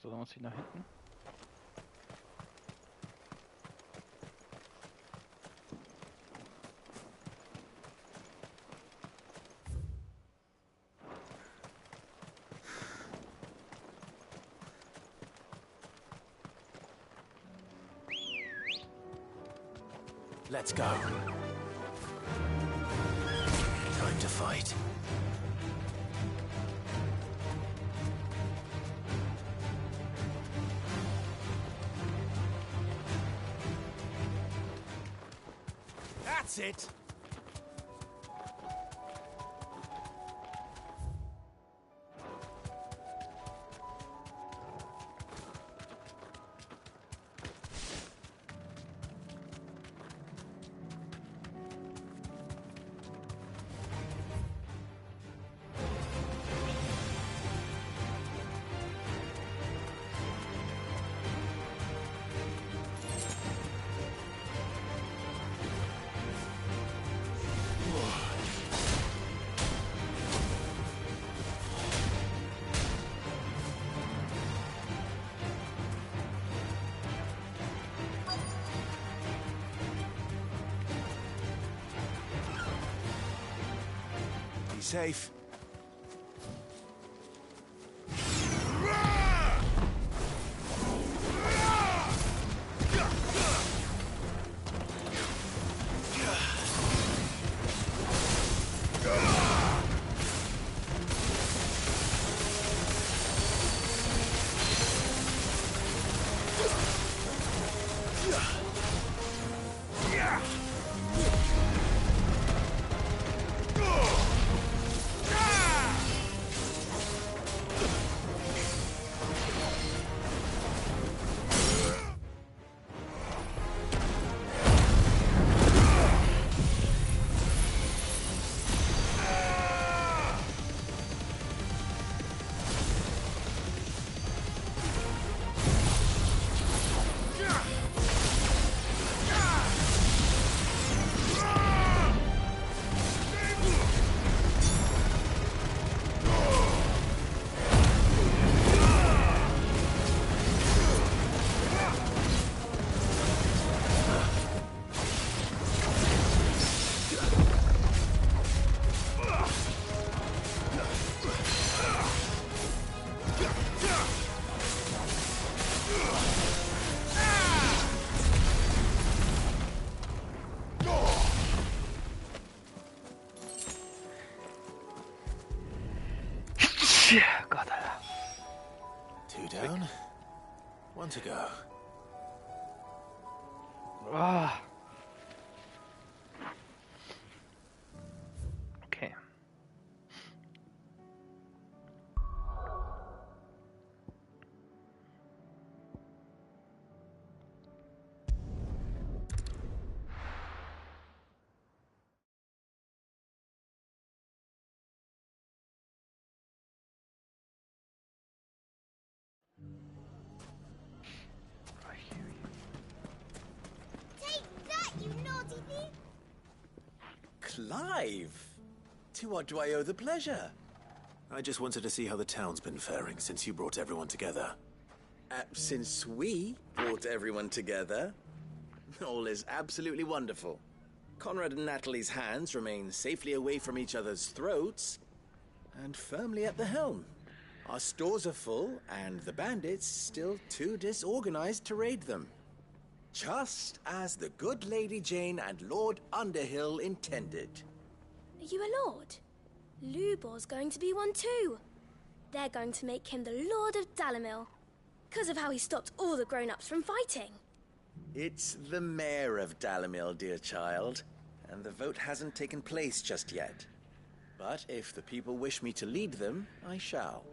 So, dann muss ich nach hinten. Let's go. Time to fight. That's it! Be safe. Gott, Alter. 2 down, 1 to go. Ah. Okay. Take that, you naughty thief! Clive! To what do I owe the pleasure? I just wanted to see how the town's been faring since you brought everyone together. Since we brought everyone together, all is absolutely wonderful. Conrad and Natalie's hands remain safely away from each other's throats and firmly at the helm. Our stores are full, and the bandits still too disorganized to raid them. Just as the good Lady Jane and Lord Underhill intended. Are you a lord? Lubor's going to be one too. They're going to make him the Lord of Dalimil, because of how he stopped all the grown-ups from fighting. It's the mayor of Dalimil, dear child, and the vote hasn't taken place just yet. But if the people wish me to lead them, I shall.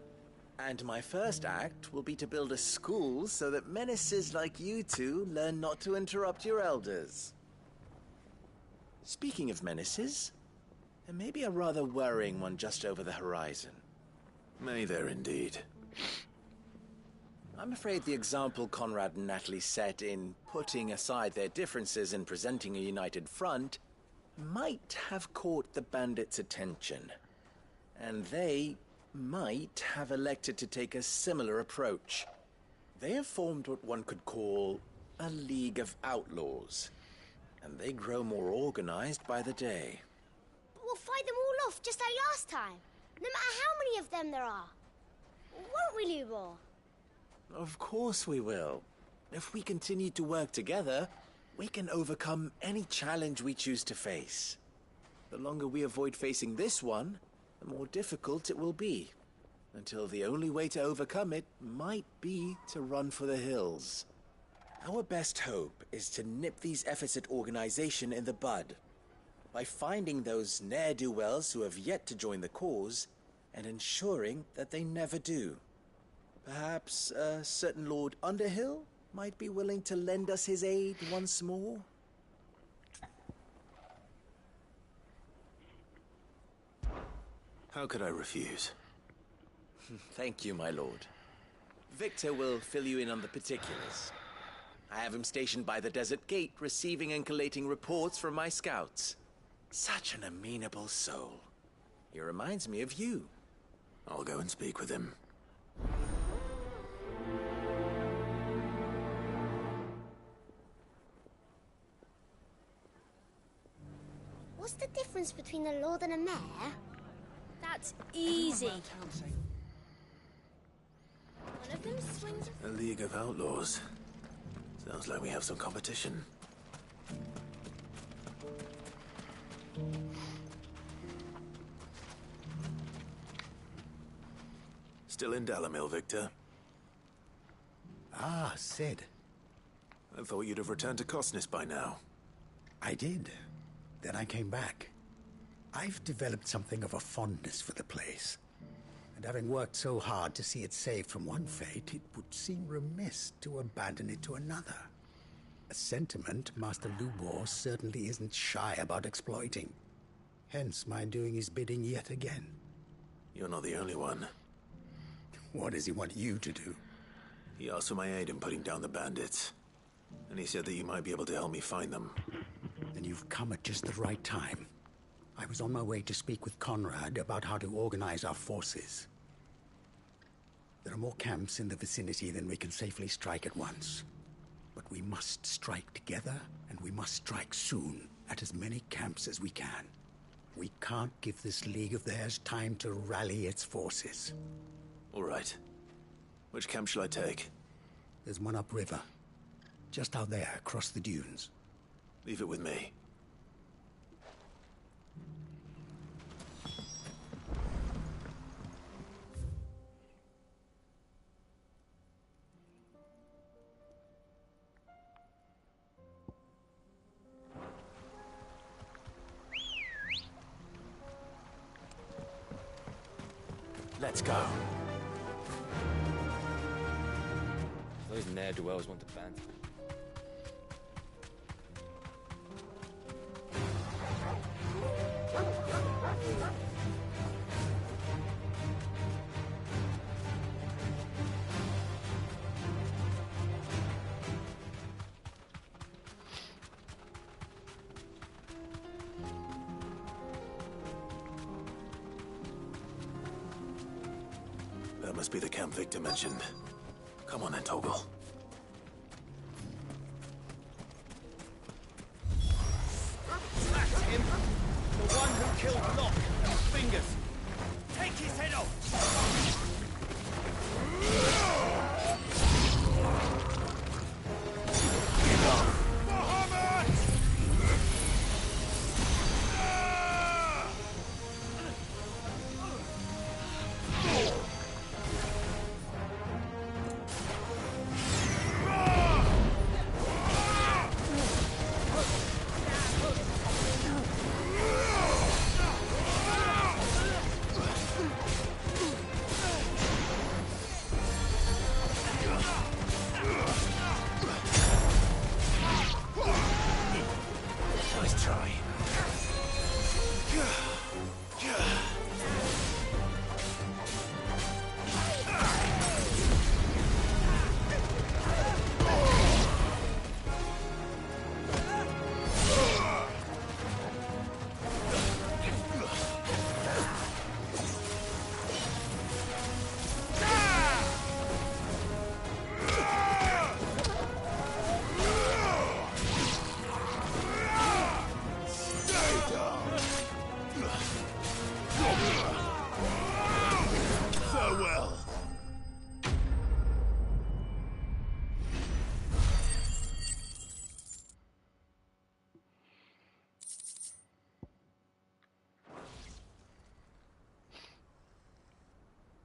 And my first act will be to build a school so that menaces like you two learn not to interrupt your elders. Speaking of menaces, there may be a rather worrying one just over the horizon. May there indeed. I'm afraid the example Conrad and Natalie set in putting aside their differences and presenting a united front might have caught the bandits' attention. And they might have elected to take a similar approach. They have formed what one could call a League of Outlaws, and they grow more organized by the day. But we'll fight them all off just like last time, no matter how many of them there are. Won't we, Lubor? Of course we will. If we continue to work together, we can overcome any challenge we choose to face. The longer we avoid facing this one, the more difficult it will be. Until the only way to overcome it might be to run for the hills. Our best hope is to nip these efforts at organization in the bud by finding those ne'er-do-wells who have yet to join the cause and ensuring that they never do. Perhaps a certain Lord Underhill might be willing to lend us his aid once more? How could I refuse? Thank you, my lord. Victor will fill you in on the particulars. I have him stationed by the desert gate, receiving and collating reports from my scouts. Such an amenable soul. He reminds me of you. I'll go and speak with him. What's the difference between a lord and a mayor? That's easy. One of them swings A League of Outlaws. Sounds like we have some competition. Still in Dalimil, Victor? Ah, Sid. I thought you'd have returned to Cosnis by now. I did. Then I came back. I've developed something of a fondness for the place. And having worked so hard to see it saved from one fate, it would seem remiss to abandon it to another. A sentiment Master Lubor certainly isn't shy about exploiting. Hence my doing his bidding yet again. You're not the only one. What does he want you to do? He asked for my aid in putting down the bandits. And he said that you might be able to help me find them. Then you've come at just the right time. I was on my way to speak with Conrad about how to organize our forces. There are more camps in the vicinity than we can safely strike at once. But we must strike together, and we must strike soon at as many camps as we can. We can't give this league of theirs time to rally its forces. All right. Which camp shall I take? There's one upriver. Just out there, across the dunes. Leave it with me. Let's go. Those ne'er-do-wells want to ban. That must be the camp Victor mentioned. Come on then, Toggle. That's him! The one who killed Locke and Fingers! Take his head off!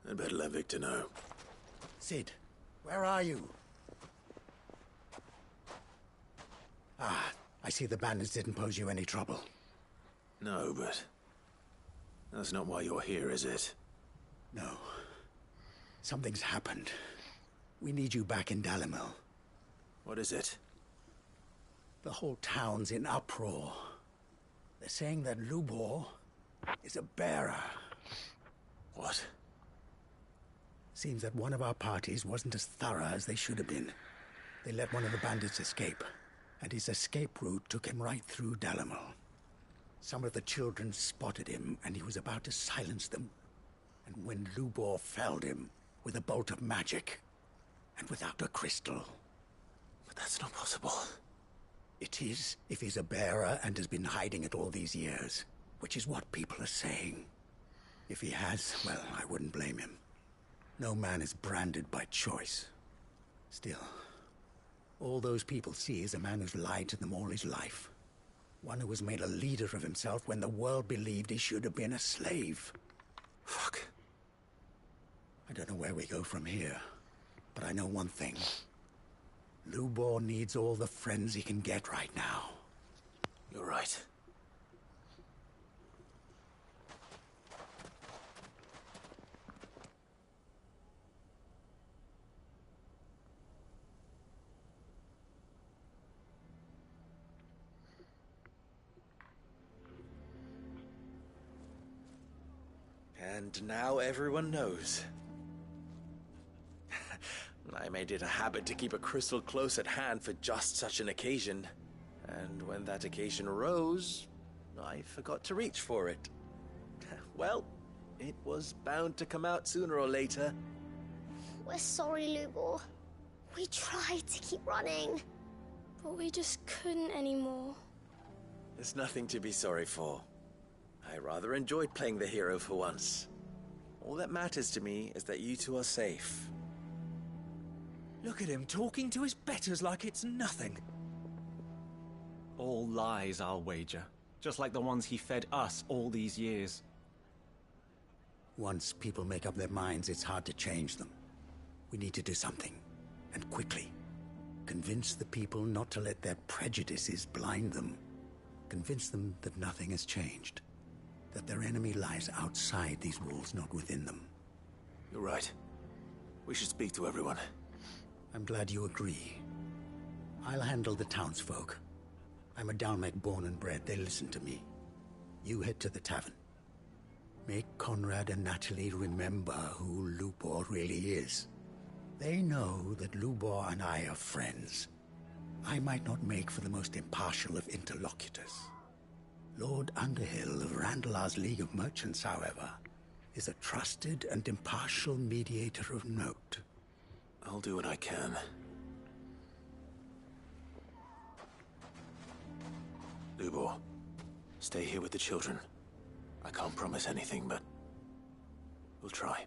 I'd better let Victor know. Cid, where are you? Ah, I see the bandits didn't pose you any trouble. No, but that's not why you're here, is it? No. Something's happened. We need you back in Dalimil. What is it? The whole town's in uproar. They're saying that Lubor is a bearer. What? Seems that one of our parties wasn't as thorough as they should have been. They let one of the bandits escape, and his escape route took him right through Dalimil. Some of the children spotted him, and he was about to silence them. And when Lubor felled him with a bolt of magic, and without a crystal. But that's not possible. It is, if he's a bearer and has been hiding it all these years, which is what people are saying. If he has, well, I wouldn't blame him. No man is branded by choice. Still, all those people see is a man who's lied to them all his life. One who was made a leader of himself when the world believed he should have been a slave. Fuck. I don't know where we go from here, but I know one thing. Lubor needs all the friends he can get right now. You're right. And now everyone knows. I made it a habit to keep a crystal close at hand for just such an occasion. And when that occasion arose, I forgot to reach for it. Well, it was bound to come out sooner or later. We're sorry, Lubor. We tried to keep running. But we just couldn't anymore. There's nothing to be sorry for. I rather enjoyed playing the hero for once. All that matters to me is that you two are safe. Look at him talking to his betters like it's nothing. All lies, I'll wager. Just like the ones he fed us all these years. Once people make up their minds, it's hard to change them. We need to do something, and quickly. Convince the people not to let their prejudices blind them. Convince them that nothing has changed. That their enemy lies outside these walls, not within them. You're right. We should speak to everyone. I'm glad you agree. I'll handle the townsfolk. I'm a Dalmec born and bred. They listen to me. You head to the tavern. Make Conrad and Natalie remember who Lubor really is. They know that Lubor and I are friends. I might not make for the most impartial of interlocutors. Lord Underhill of Randalar's League of Merchants, however, is a trusted and impartial mediator of note. I'll do what I can. Lubor, stay here with the children. I can't promise anything, but we'll try.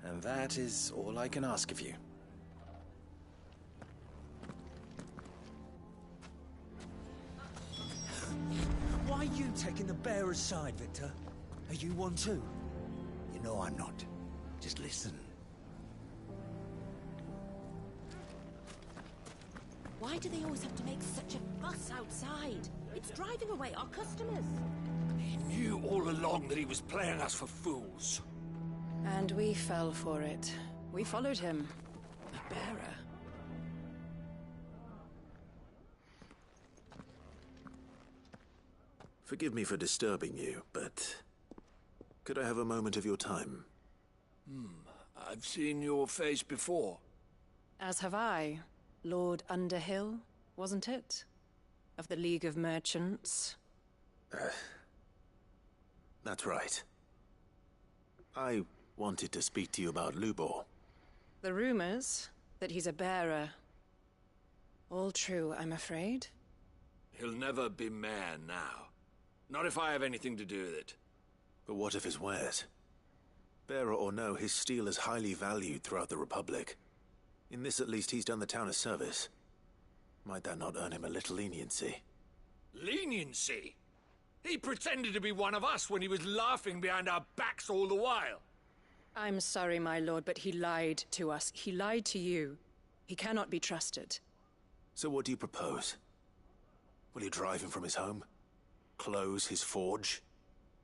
And that is all I can ask of you. Why are you taking the bearer's side, Victor? Are you one too? You know I'm not. Just listen. Why do they always have to make such a fuss outside? It's driving away our customers. He knew all along that he was playing us for fools. And we fell for it. We followed him. A bearer. Forgive me for disturbing you, but could I have a moment of your time? I've seen your face before. As have I. Lord Underhill, wasn't it? Of the League of Merchants. That's right. I wanted to speak to you about Lubor. The rumors that he's a bearer. All true, I'm afraid. He'll never be mayor now. Not if I have anything to do with it. But what of his wares? Bearer or no, his steel is highly valued throughout the Republic. In this, at least, he's done the town a service. Might that not earn him a little leniency? I'm sorry, my lord, but he lied to us. He lied to you. He cannot be trusted. So what do you propose? Will you drive him from his home? Close his forge?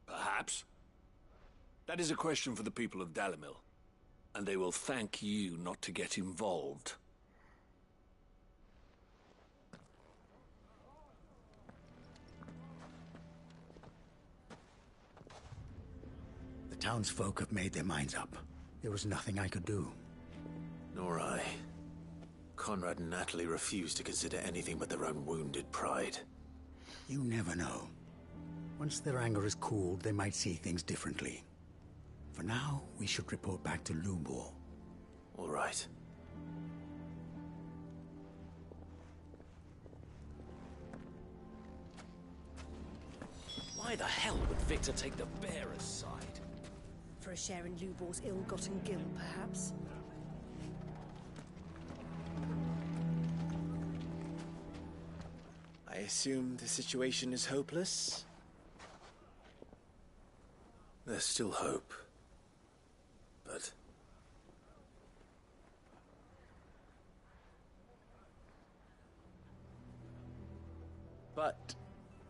Perhaps. That is a question for the people of Dalimil, and they will thank you not to get involved. The townsfolk have made their minds up. There was nothing I could do. Nor I. Conrad and Natalie refused to consider anything but their own wounded pride. You never know. Once their anger is cooled, they might see things differently. For now, we should report back to Lubor. All right. Why the hell would Victor take the bearer's side? For a share in Lubor's ill-gotten gil, perhaps? I assume the situation is hopeless? There's still hope. But...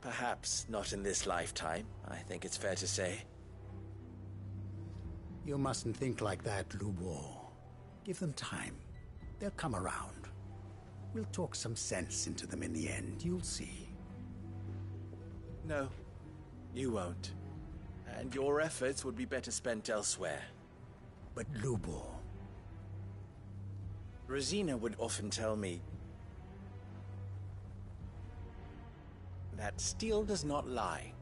perhaps not in this lifetime, I think it's fair to say. You mustn't think like that, Lubor. Give them time. They'll come around. We'll talk some sense into them in the end, you'll see. No, you won't. And your efforts would be better spent elsewhere. But Lubor... Rosina would often tell me that steel does not lie,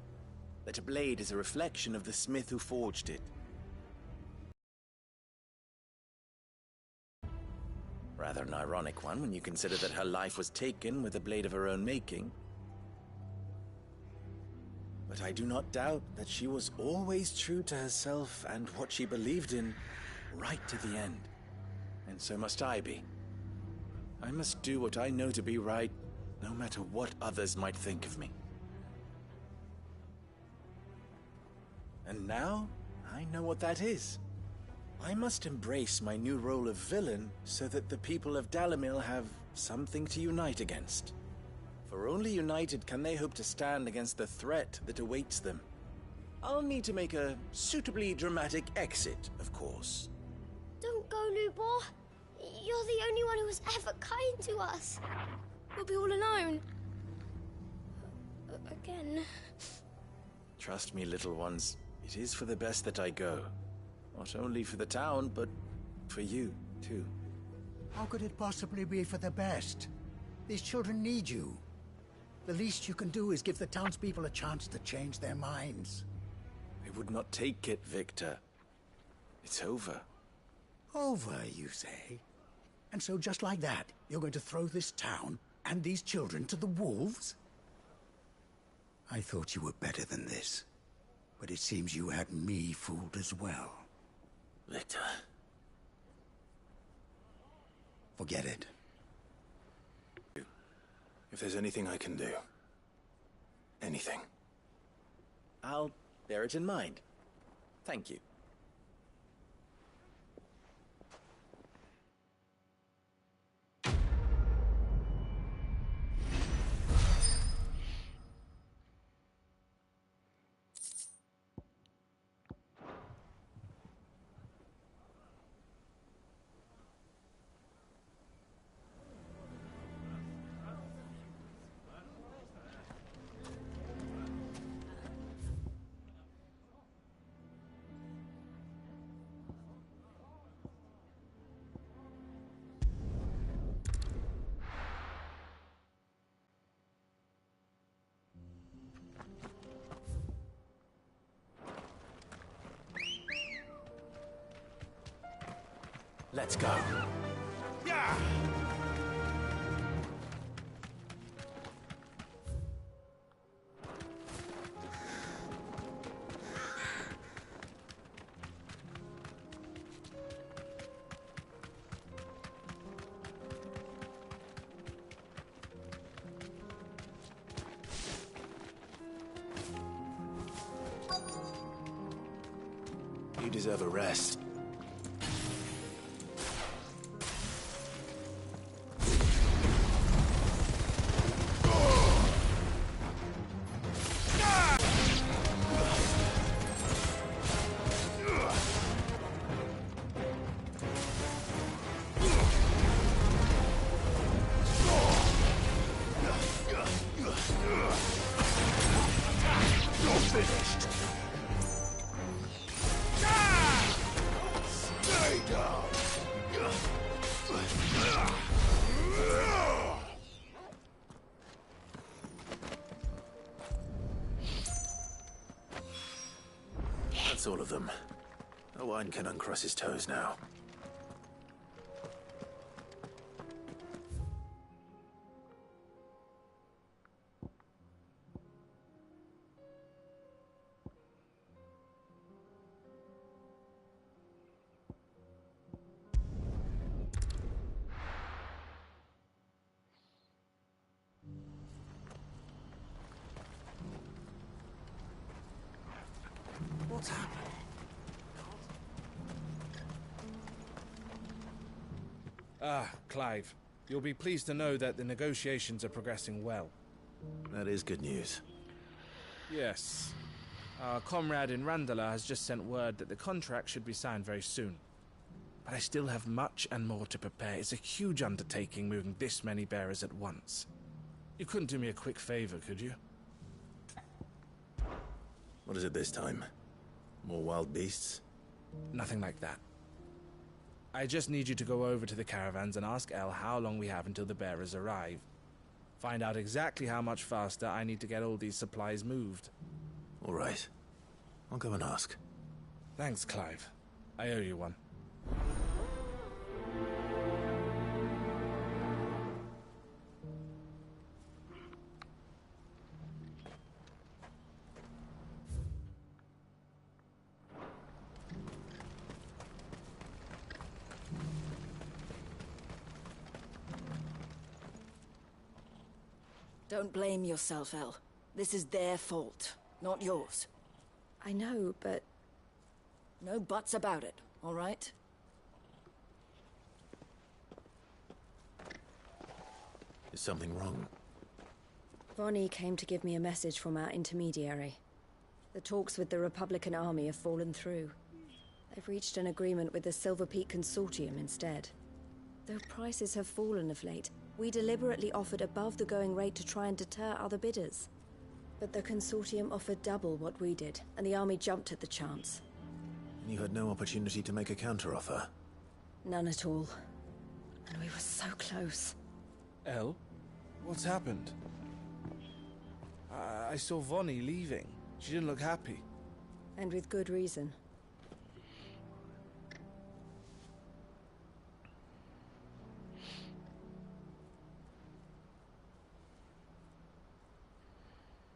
that a blade is a reflection of the smith who forged it. Rather an ironic one when you consider that her life was taken with a blade of her own making. But I do not doubt that she was always true to herself and what she believed in, right to the end. And so must I be. I must do what I know to be right, no matter what others might think of me. And now, I know what that is. I must embrace my new role of villain so that the people of Dalimil have something to unite against. For only united can they hope to stand against the threat that awaits them. I'll need to make a suitably dramatic exit, of course. Don't go, Lubor. You're the only one who was ever kind to us. We'll be all alone. Again. Trust me, little ones. It is for the best that I go. Not only for the town, but for you, too. How could it possibly be for the best? These children need you. The least you can do is give the townspeople a chance to change their minds. They would not take it, Victor. It's over. Over, you say? And so just like that, you're going to throw this town and these children to the wolves? I thought you were better than this. But it seems you had me fooled as well. Victor. Forget it. If there's anything I can do. Anything. I'll bear it in mind. Thank you. Let's go. Yeah! You deserve a rest. That's all of them. Owain can uncross his toes now. What's happened? Ah, Clive. You'll be pleased to know that the negotiations are progressing well. That is good news. Yes. Our comrade in Randalar has just sent word that the contract should be signed very soon. But I still have much and more to prepare. It's a huge undertaking moving this many bearers at once. You couldn't do me a quick favor, could you? What is it this time? More wild beasts? Nothing like that. I just need you to go over to the caravans and ask El how long we have until the bearers arrive. Find out exactly how much faster I need to get all these supplies moved. All right. I'll go and ask. Thanks, Clive. I owe you one. Don't blame yourself, El. This is their fault, not yours. I know, but... No buts about it, all right? Is something wrong? Vonnie came to give me a message from our intermediary. The talks with the Republican army have fallen through. They've reached an agreement with the Silver Peak Consortium instead. Though prices have fallen of late, we deliberately offered above the going rate to try and deter other bidders. But the Consortium offered double what we did, and the army jumped at the chance. You had no opportunity to make a counteroffer? None at all. And we were so close. El? What's happened? I saw Vonnie leaving. She didn't look happy. And with good reason.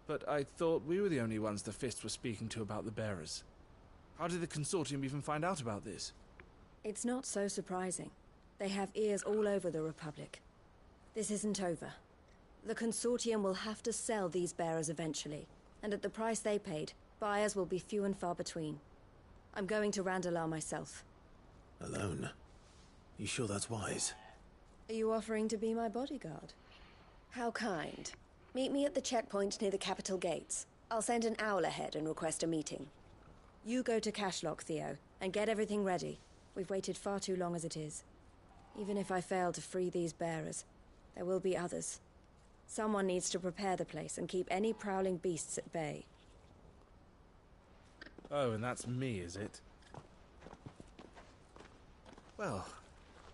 But I thought we were the only ones the Fist were speaking to about the bearers. How did the Consortium even find out about this? It's not so surprising. They have ears all over the Republic. This isn't over. The Consortium will have to sell these bearers eventually, and at the price they paid, buyers will be few and far between. I'm going to Randalar myself. Alone? You sure that's wise? Are you offering to be my bodyguard? How kind. Meet me at the checkpoint near the capital gates. I'll send an owl ahead and request a meeting. You go to Cashlock, Theo, and get everything ready. We've waited far too long as it is. Even if I fail to free these bearers, there will be others. Someone needs to prepare the place and keep any prowling beasts at bay. Oh, and that's me, is it? Well,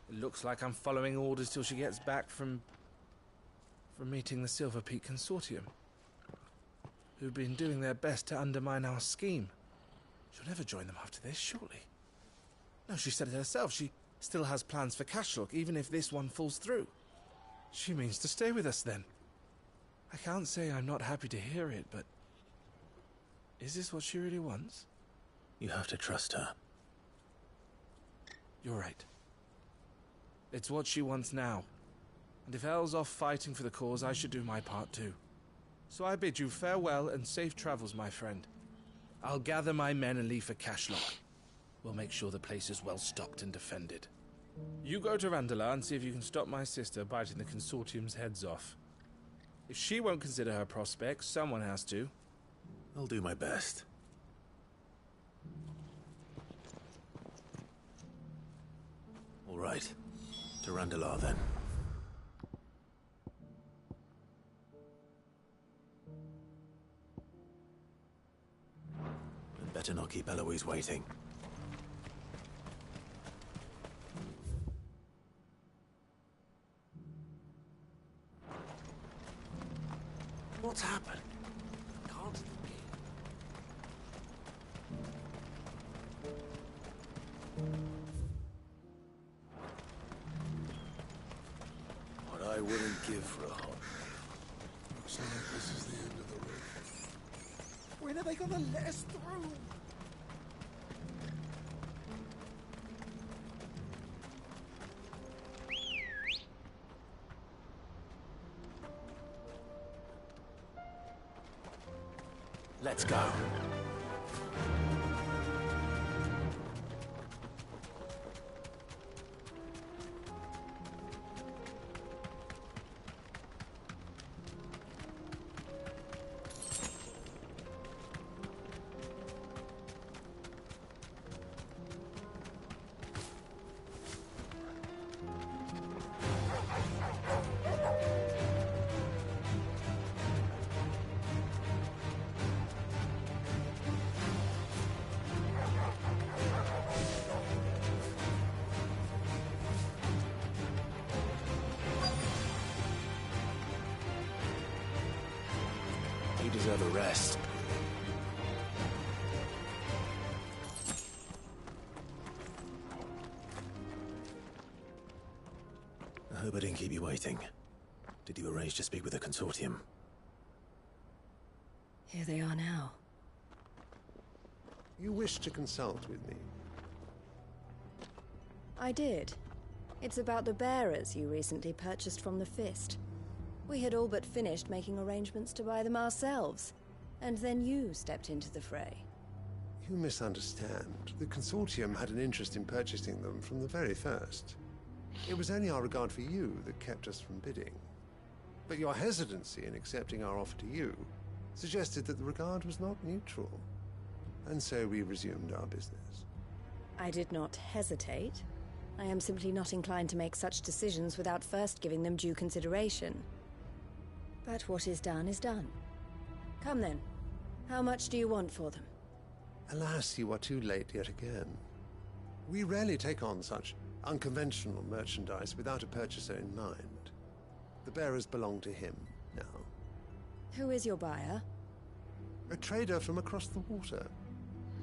it looks like I'm following orders till she gets back from meeting the Silver Peak Consortium, who've been doing their best to undermine our scheme. She'll never join them after this, surely. No, she said it herself. She still has plans for Cashlock, even if this one falls through. She means to stay with us, then. I can't say I'm not happy to hear it, but... is this what she really wants? You have to trust her. You're right. It's what she wants now. And if El's off fighting for the cause, I should do my part too. So I bid you farewell and safe travels, my friend. I'll gather my men and leave for Cashlock. We'll make sure the place is well stocked and defended. You go to Randalar and see if you can stop my sister biting the Consortium's heads off. If she won't consider her prospects, someone has to. I'll do my best. All right. To Randalar, then. I'd better not keep Eloise waiting. What's happened? Can't What I wouldn't give for a hot meal. Looks like this is the end of the road. When are they gonna let us through? Let's go. You deserve a rest. I hope I didn't keep you waiting. Did you arrange to speak with the Consortium? Here they are now. You wish to consult with me? I did. It's about the bearers you recently purchased from the Fist. We had all but finished making arrangements to buy them ourselves, and then you stepped into the fray. You misunderstand. The Consortium had an interest in purchasing them from the very first. It was only our regard for you that kept us from bidding. But your hesitancy in accepting our offer to you suggested that the regard was not neutral. And so we resumed our business. I did not hesitate. I am simply not inclined to make such decisions without first giving them due consideration. But what is done is done. Come then. How much do you want for them? Alas, you are too late yet again. We rarely take on such unconventional merchandise without a purchaser in mind. The bearers belong to him now. Who is your buyer? A trader from across the water.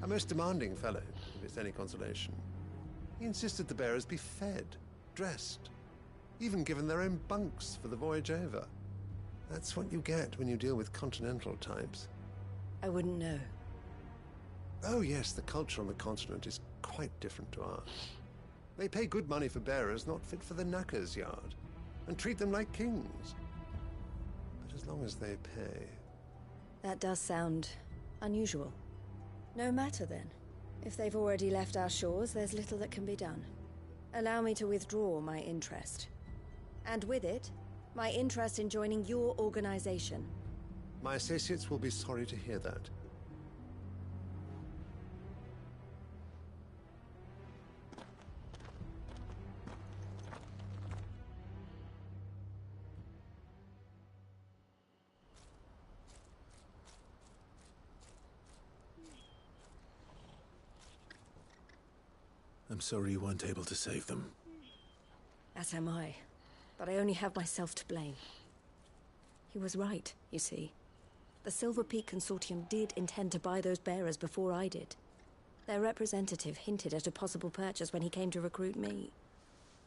A most demanding fellow, if it's any consolation. He insisted the bearers be fed, dressed, even given their own bunks for the voyage over. That's what you get when you deal with continental types. I wouldn't know. Oh yes, the culture on the continent is quite different to ours. They pay good money for bearers not fit for the knacker's yard, and treat them like kings. But as long as they pay... That does sound unusual. No matter then. If they've already left our shores, there's little that can be done. Allow me to withdraw my interest. And with it, my interest in joining your organization. My associates will be sorry to hear that. I'm sorry you weren't able to save them. As am I. But I only have myself to blame. He was right, you see. The Silver Peak Consortium did intend to buy those bearers before I did. Their representative hinted at a possible purchase when he came to recruit me.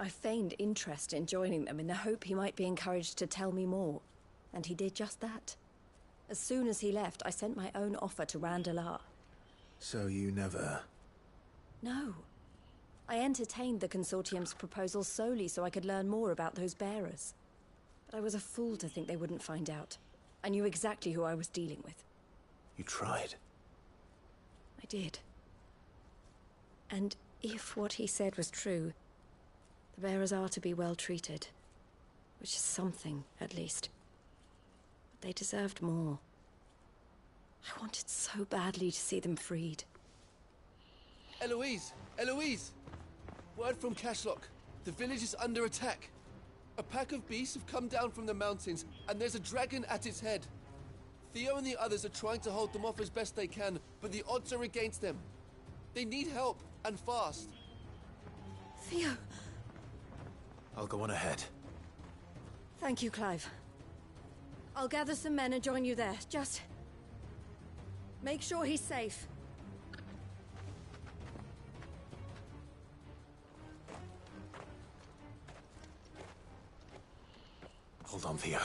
I feigned interest in joining them in the hope he might be encouraged to tell me more. And he did just that. As soon as he left, I sent my own offer to Randalar. So you never... No. I entertained the Consortium's proposal solely so I could learn more about those bearers. But I was a fool to think they wouldn't find out. I knew exactly who I was dealing with. You tried. I did. And if what he said was true, the bearers are to be well treated. Which is something, at least. But they deserved more. I wanted so badly to see them freed. Eloise! Eloise! Word from Cashlock. The village is under attack. A pack of beasts have come down from the mountains, and there's a dragon at its head. Theo and the others are trying to hold them off as best they can, but the odds are against them. They need help, and fast. Theo! I'll go on ahead. Thank you, Clive. I'll gather some men and join you there. Just... make sure he's safe. Hold on, Theo.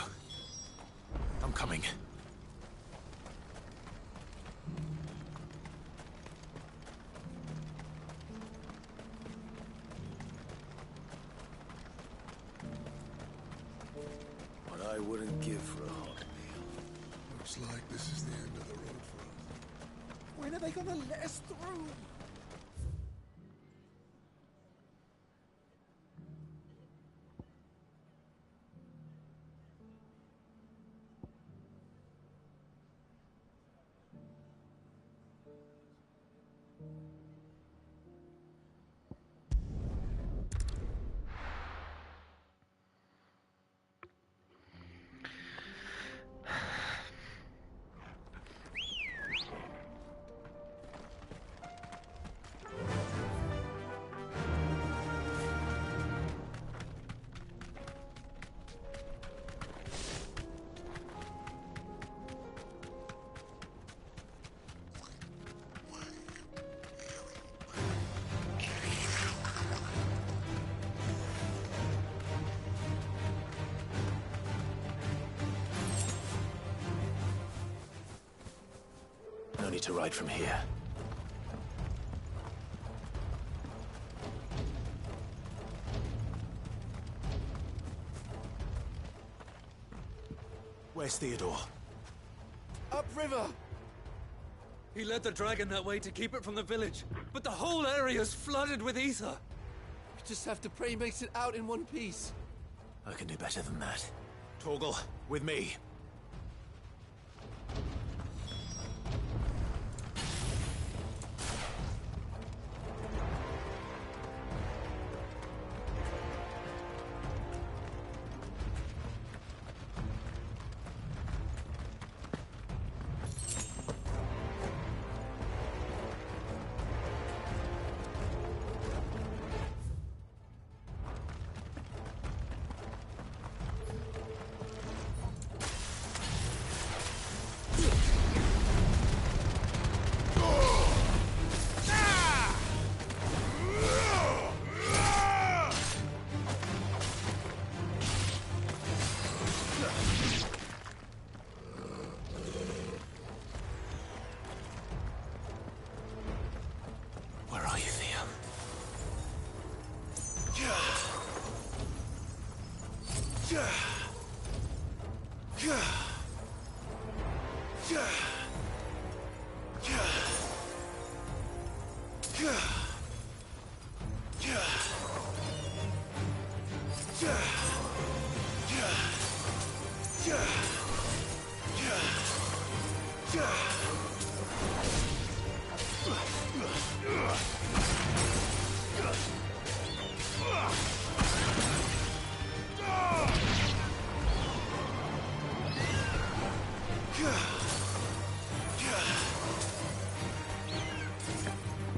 I'm coming. What I wouldn't give for a hot meal. Looks like this is the end of the road for us. When are they gonna let us through? No need to ride from here. Where's Theodore? Upriver! He led the dragon that way to keep it from the village, but the whole area's flooded with ether. We just have to pray he makes it out in one piece. I can do better than that. Torgal, with me.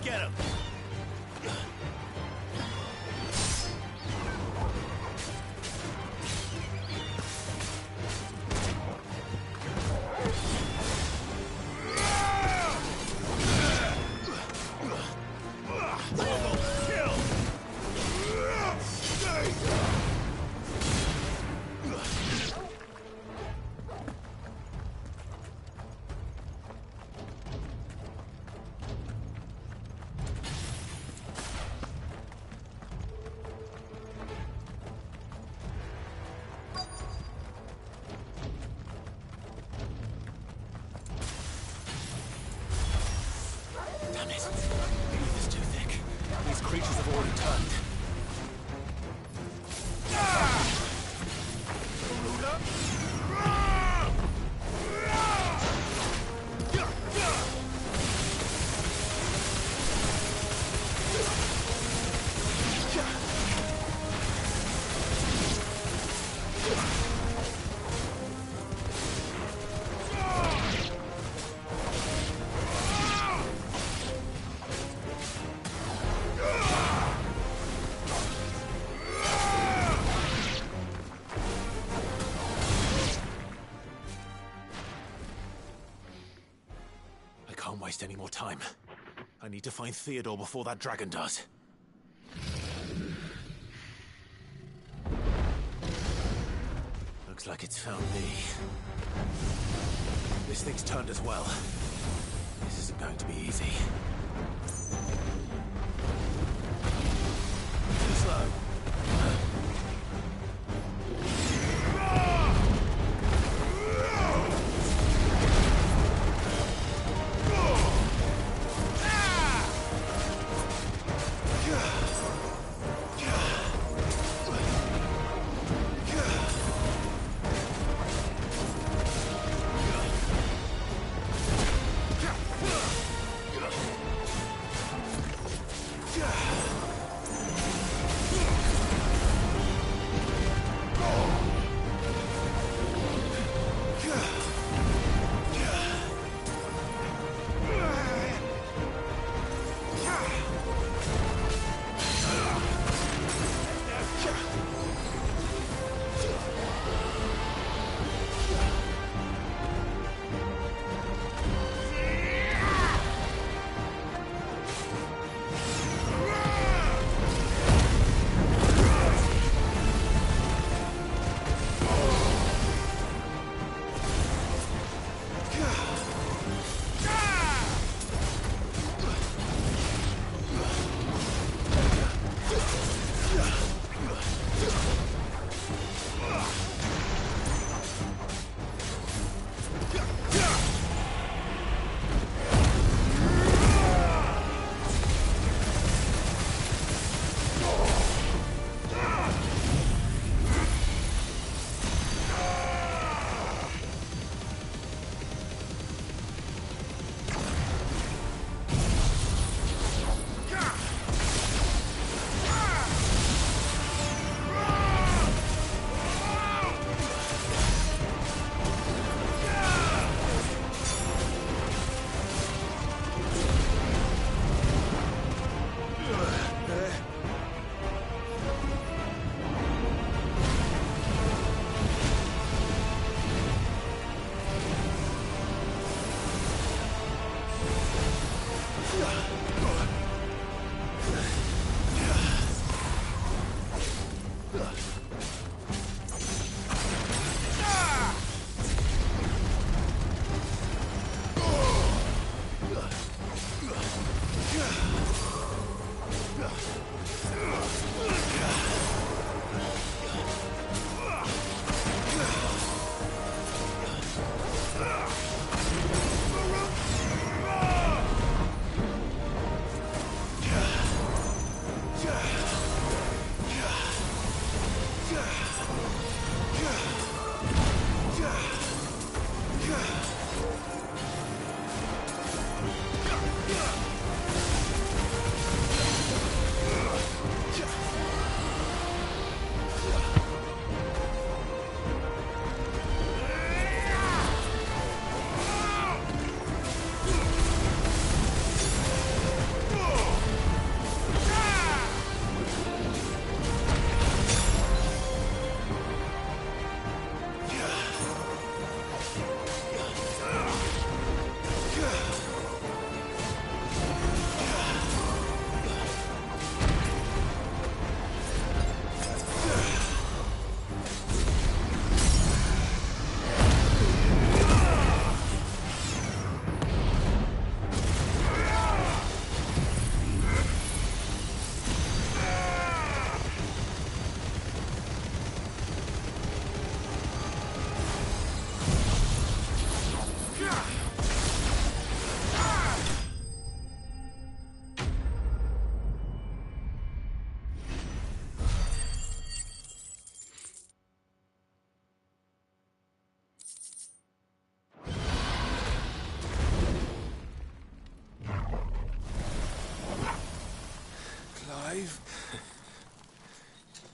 Get him! Damn it. The ether's too thick. These creatures have already turned. Can't waste any more time. I need to find Theodore before that dragon does. Looks Looks like it's found me. This thing's turned as well. This isn't going to be easy. Too slow.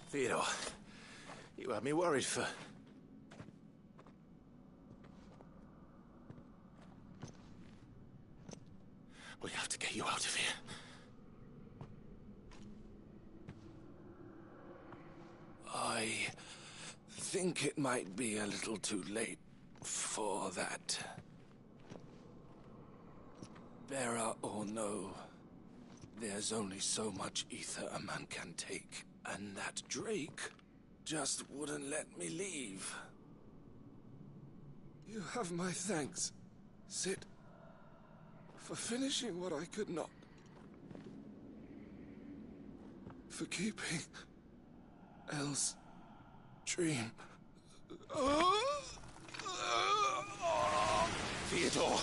Theodore, you had me worried for... We have to get you out of here. I think it might be a little too late for that. Bearer or no, there's only so much ether a man can take, and that Drake just wouldn't let me leave. You have my thanks, Cid, for finishing what I could not. For keeping Elle's dream. Theodore!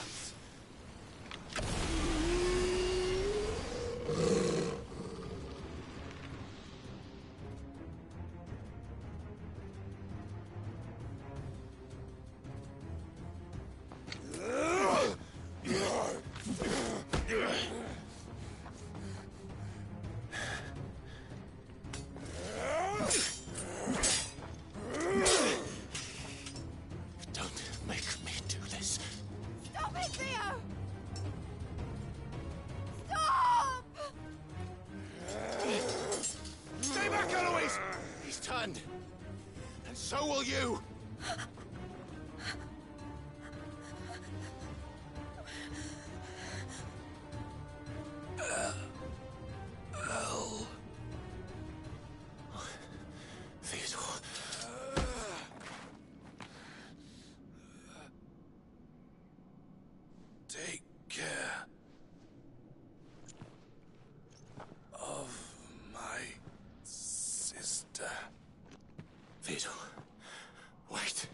Don't make me do this. Stop it, Theo! Stop! Stay back, Eloise! He's turned. And so will you! Elle. Theodore. Take care of my sister. Theodore. Wait.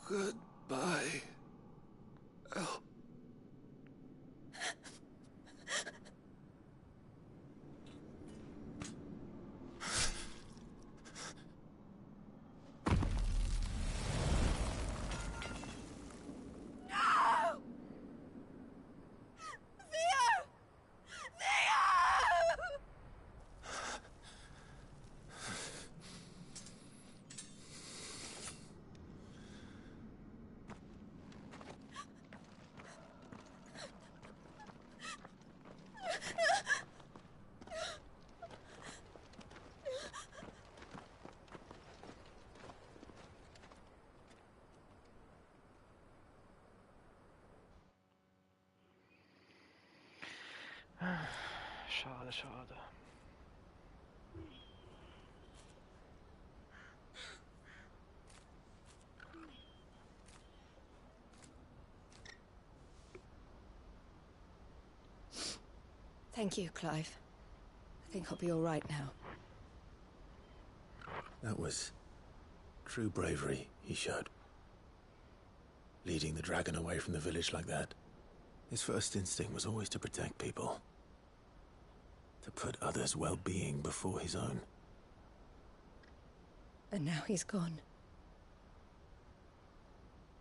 Goodbye, Elle. No! Theo! Theo! Schade, schade. Thank you, Clive. I think I'll be all right now. That was true bravery he showed. Leading the dragon away from the village like that. His first instinct was always to protect people. To put others' well-being before his own. And now he's gone.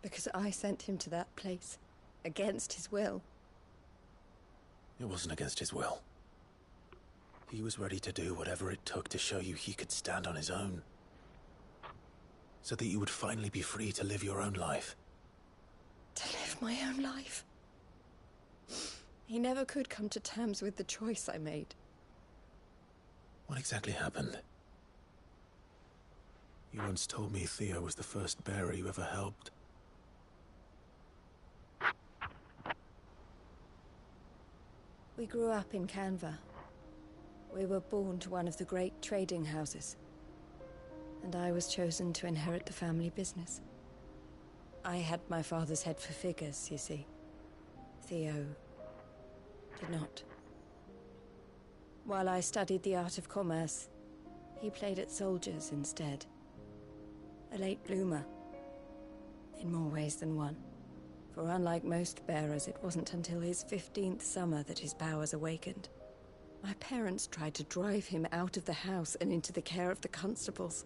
Because I sent him to that place, against his will. It wasn't against his will. He was ready to do whatever it took to show you he could stand on his own. So that you would finally be free to live your own life. To live my own life. He never could come to terms with the choice I made. What exactly happened? You once told me Theo was the first bearer you ever helped. We grew up in Canva. We were born to one of the great trading houses. And I was chosen to inherit the family business. I had my father's head for figures, you see. Theo did not. While I studied the art of commerce, he played at soldiers instead. A late bloomer. In more ways than one. For unlike most bearers, it wasn't until his 15th summer that his powers awakened. My parents tried to drive him out of the house and into the care of the constables.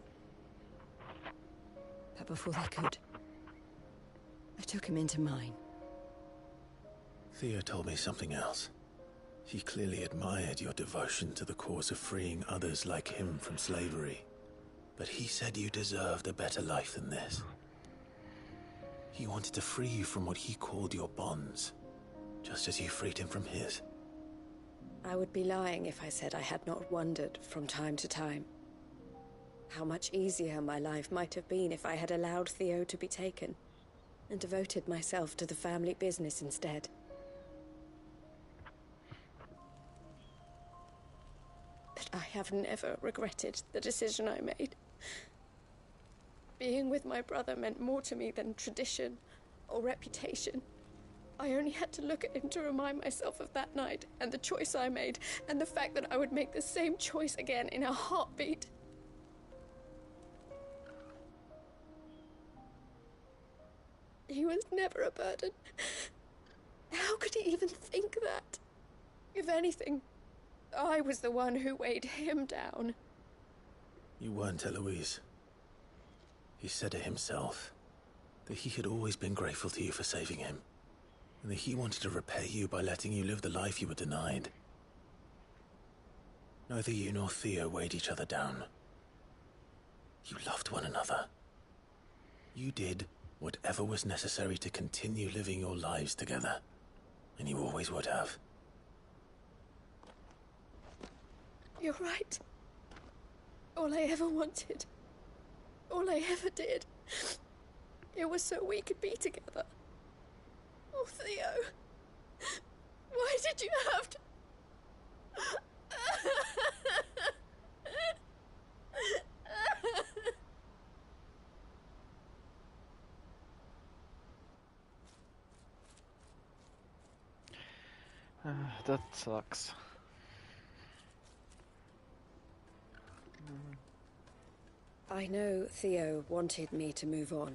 But before they could, I took him into mine. Theo told me something else. He clearly admired your devotion to the cause of freeing others like him from slavery. But he said you deserved a better life than this. He wanted to free you from what he called your bonds, just as you freed him from his. I would be lying if I said I had not wondered from time to time how much easier my life might have been if I had allowed Theo to be taken and devoted myself to the family business instead. But I have never regretted the decision I made. Being with my brother meant more to me than tradition or reputation. I only had to look at him to remind myself of that night and the choice I made, and the fact that I would make the same choice again in a heartbeat. He was never a burden. How could he even think that? If anything, I was the one who weighed him down. You weren't, Eloise. He said it himself, that he had always been grateful to you for saving him, and that he wanted to repay you by letting you live the life you were denied. Neither you nor Theo weighed each other down. You loved one another. You did whatever was necessary to continue living your lives together, and you always would have. You're right. All I ever wanted, all I ever did, it was so we could be together. Oh, Theo, why did you have to... That sucks. I know Theo wanted me to move on,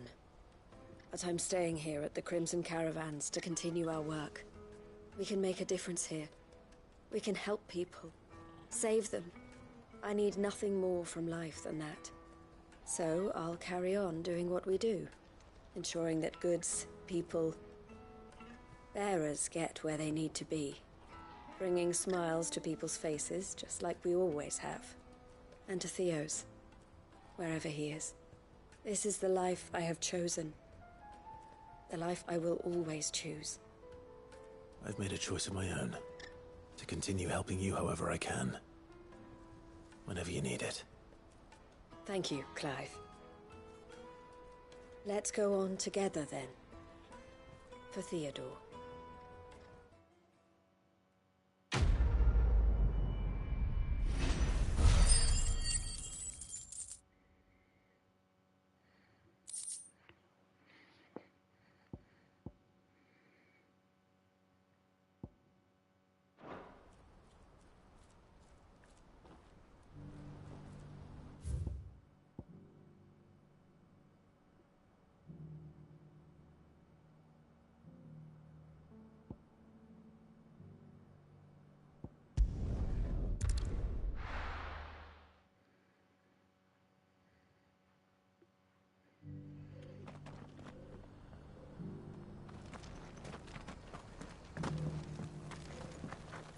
but I'm staying here at the Crimson Caravans to continue our work. We can make a difference here. We can help people, save them. I need nothing more from life than that. So I'll carry on doing what we do, ensuring that goods, people, bearers get where they need to be, bringing smiles to people's faces just like we always have, and to Theo's, wherever he is. This is the life I have chosen, the life I will always choose. I've made a choice of my own, to continue helping you however I can, whenever you need it. Thank you, Clive. Let's go on together then, for Theodore.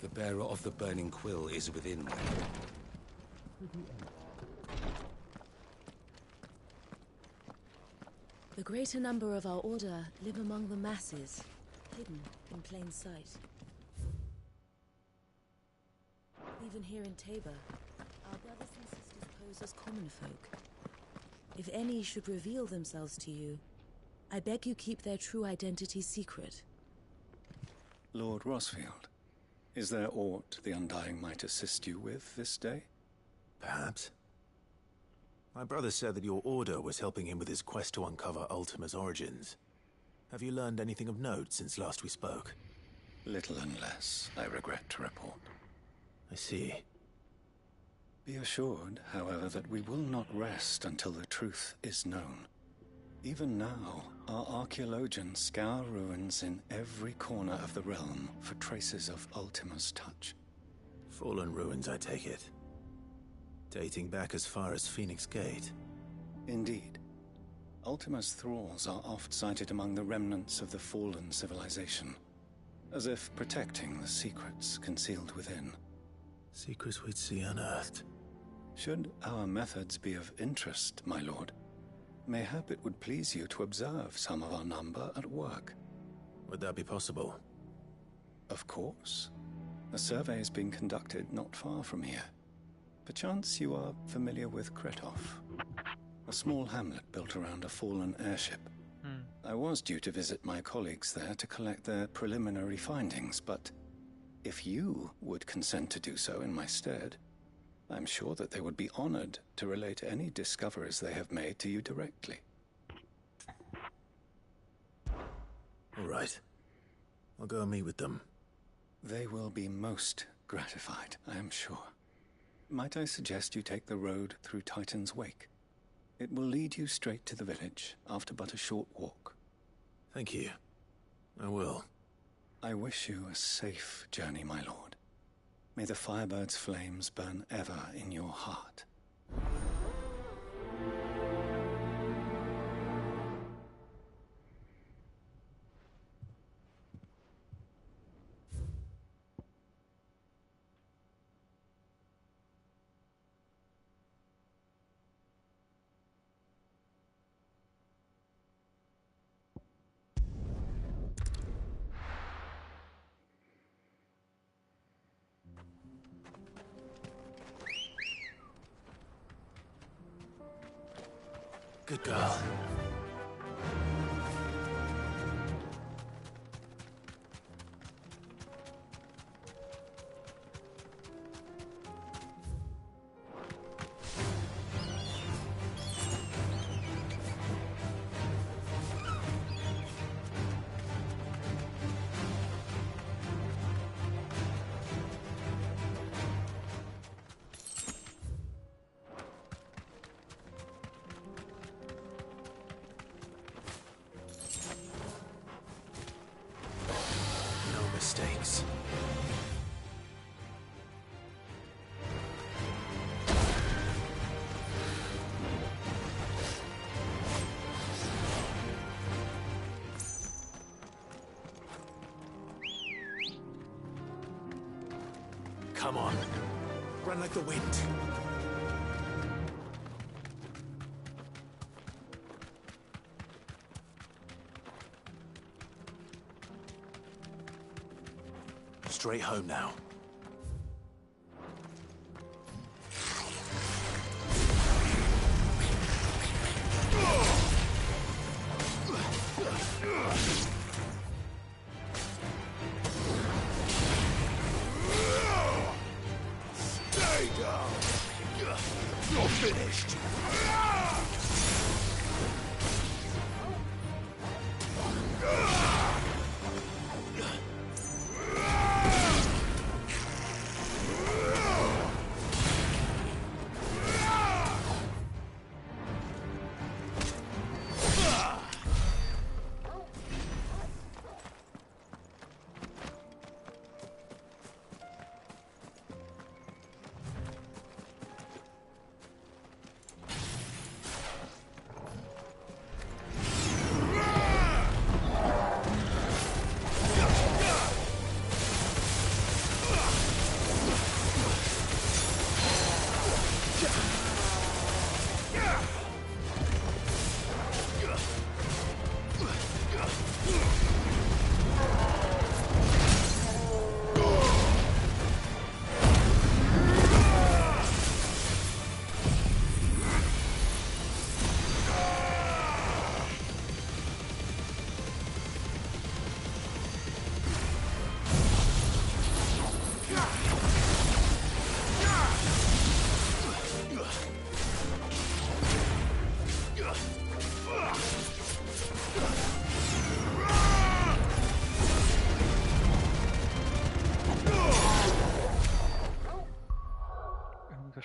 The bearer of the burning quill is within. The greater number of our order live among the masses, hidden in plain sight. Even here in Tabor, our brothers and sisters pose as common folk. If any should reveal themselves to you, I beg you keep their true identity secret. Lord Rosfield, is there aught the Undying might assist you with this day? Perhaps. My brother said that your order was helping him with his quest to uncover Ultima's origins. Have you learned anything of note since last we spoke? Little and less, I regret to report. I see. Be assured, however, that we will not rest until the truth is known. Even now, our archaeologians scour ruins in every corner of the realm for traces of Ultima's touch. Fallen ruins, I take it. Dating back as far as Phoenix Gate. Indeed. Ultima's thralls are oft sighted among the remnants of the fallen civilization, as if protecting the secrets concealed within. Secrets we'd see unearthed. Should our methods be of interest, my lord, mayhap it would please you to observe some of our number at work. Would that be possible? Of course. A survey is being conducted not far from here. Perchance you are familiar with Kretov, a small hamlet built around a fallen airship. I was due to visit my colleagues there to collect their preliminary findings, but if you would consent to do so in my stead, I'm sure that they would be honored to relate any discoveries they have made to you directly. All right. I'll go and meet with them. They will be most gratified, I am sure. Might I suggest you take the road through Titan's Wake? It will lead you straight to the village after but a short walk. Thank you. I will. I wish you a safe journey, my lord. May the Firebird's flames burn ever in your heart. Good girl. Mistakes. Come on. Run like the wind. Straight home now. Stay down. You're finished.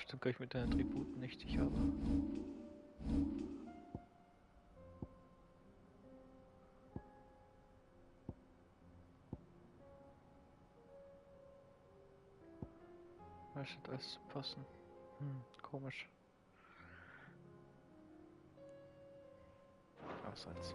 stimmt, glaube ich, mit den Attributen nicht. Ich habe. Das scheint alles zu passen. Komisch. Abseits.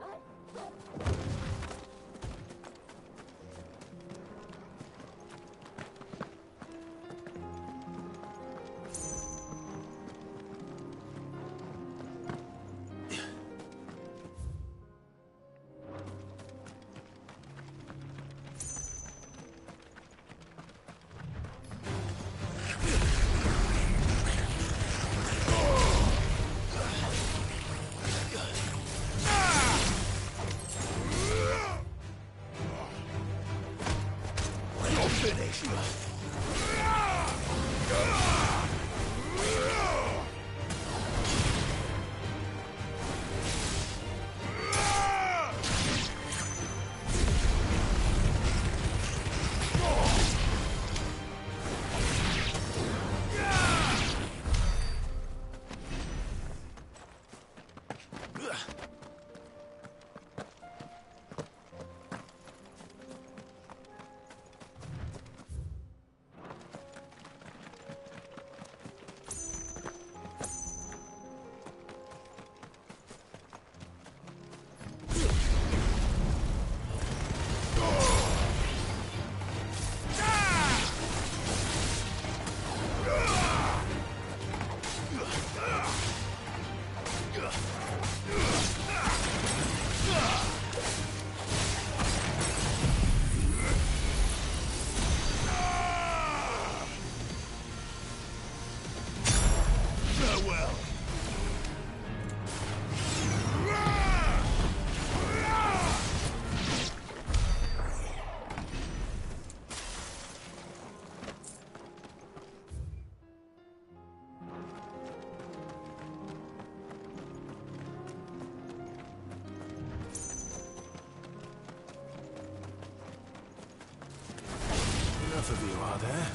enough of you, are there?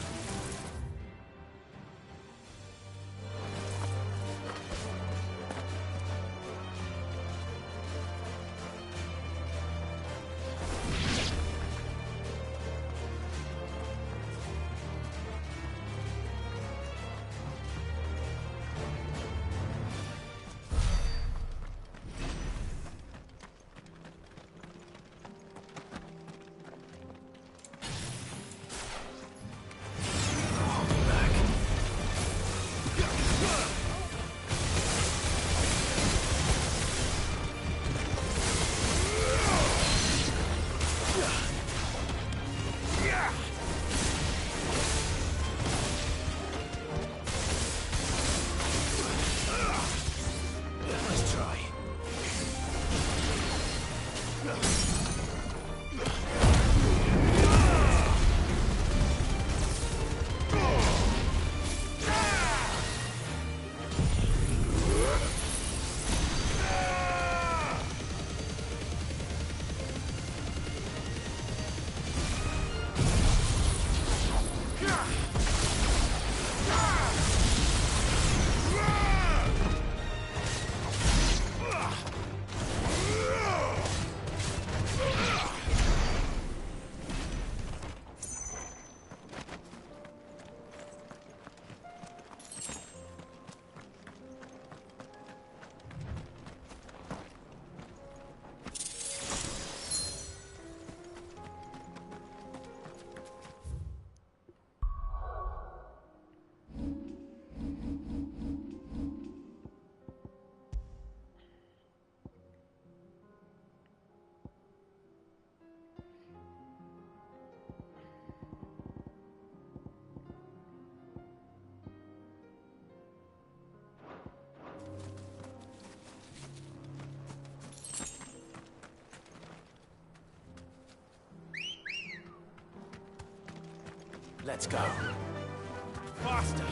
Let's go. Faster!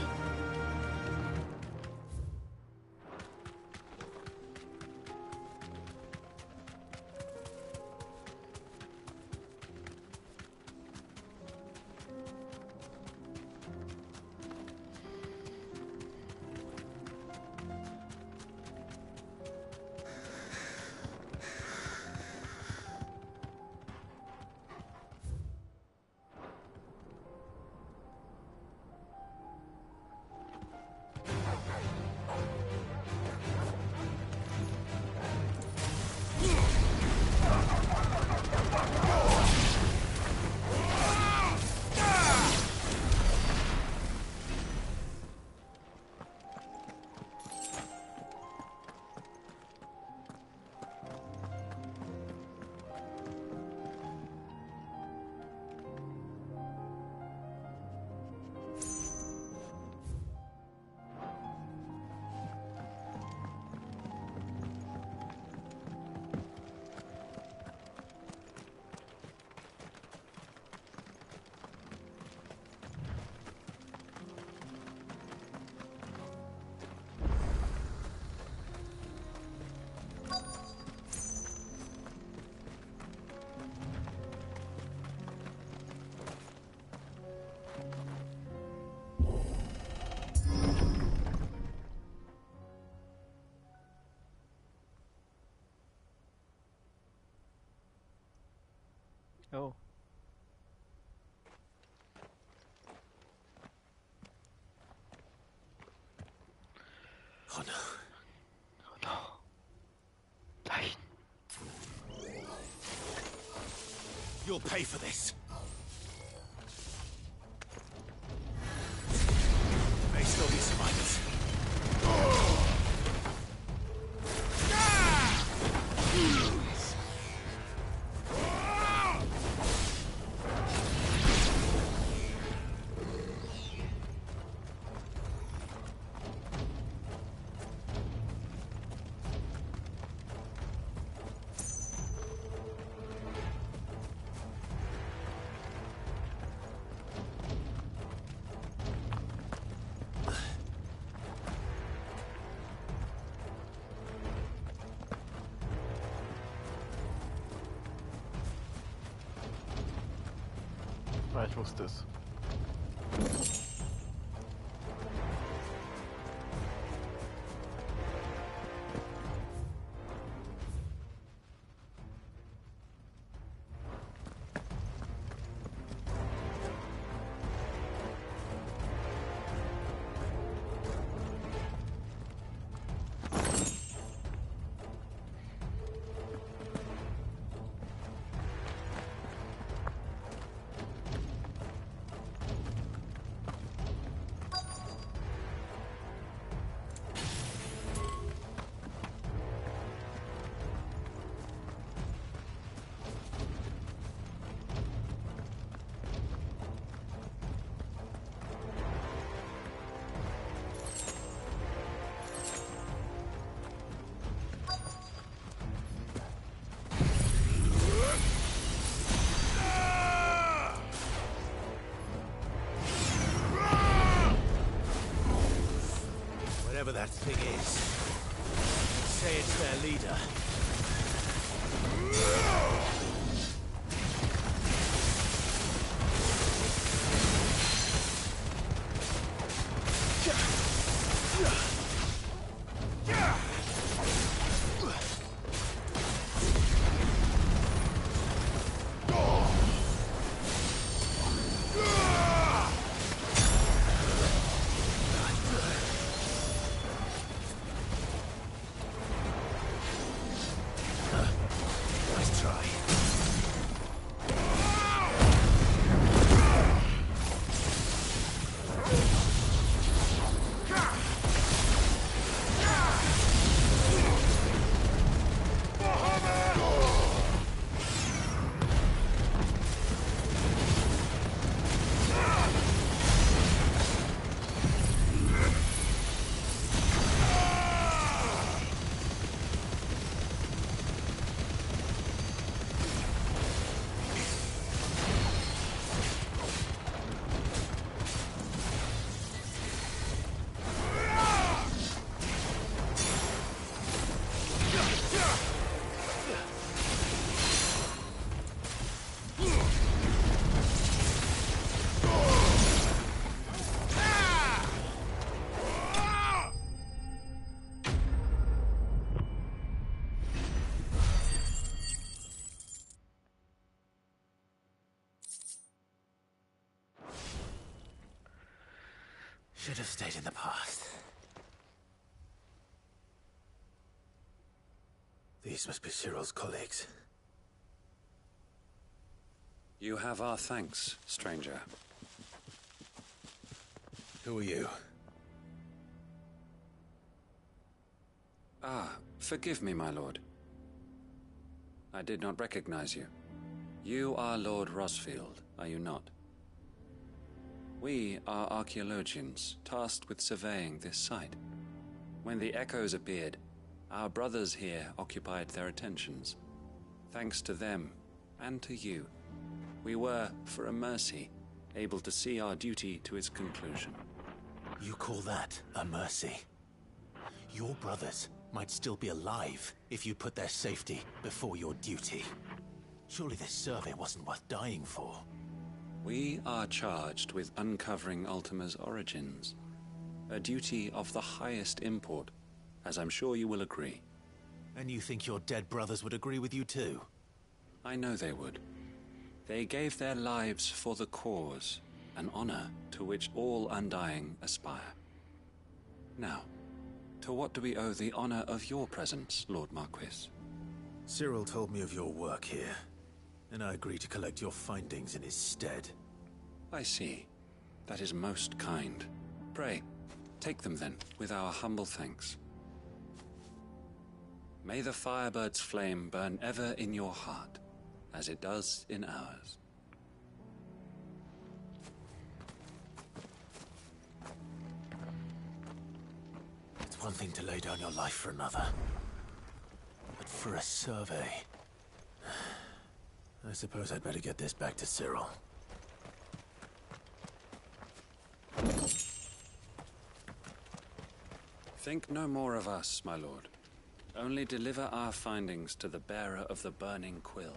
Oh. Oh no. Oh no. Nein. You'll pay for this. May still be survivors. Ich wusste es. Whatever that thing is, say it's their leader. Nice try. Should have stayed in the past. These must be Cyril's colleagues. You have our thanks, stranger. Who are you? Ah, forgive me, my lord. I did not recognize you. You are Lord Rosfield, are you not? We are archaeologians, tasked with surveying this site. When the echoes appeared, our brothers here occupied their attentions. Thanks to them, and to you, we were, for a mercy, able to see our duty to its conclusion. You call that a mercy? Your brothers might still be alive if you put their safety before your duty. Surely this survey wasn't worth dying for. We are charged with uncovering Ultima's origins. A duty of the highest import, as I'm sure you will agree. And you think your dead brothers would agree with you too? I know they would. They gave their lives for the cause, an honor to which all Undying aspire. Now, to what do we owe the honor of your presence, Lord Marquis? Cyril told me of your work here, and I agreed to collect your findings in his stead. I see. That is most kind. Pray, take them then, with our humble thanks. May the Firebird's flame burn ever in your heart, as it does in ours. It's one thing to lay down your life for another, but for a survey... I suppose I'd better get this back to Cyril. Think no more of us, my lord. Only deliver our findings to the bearer of the burning quill.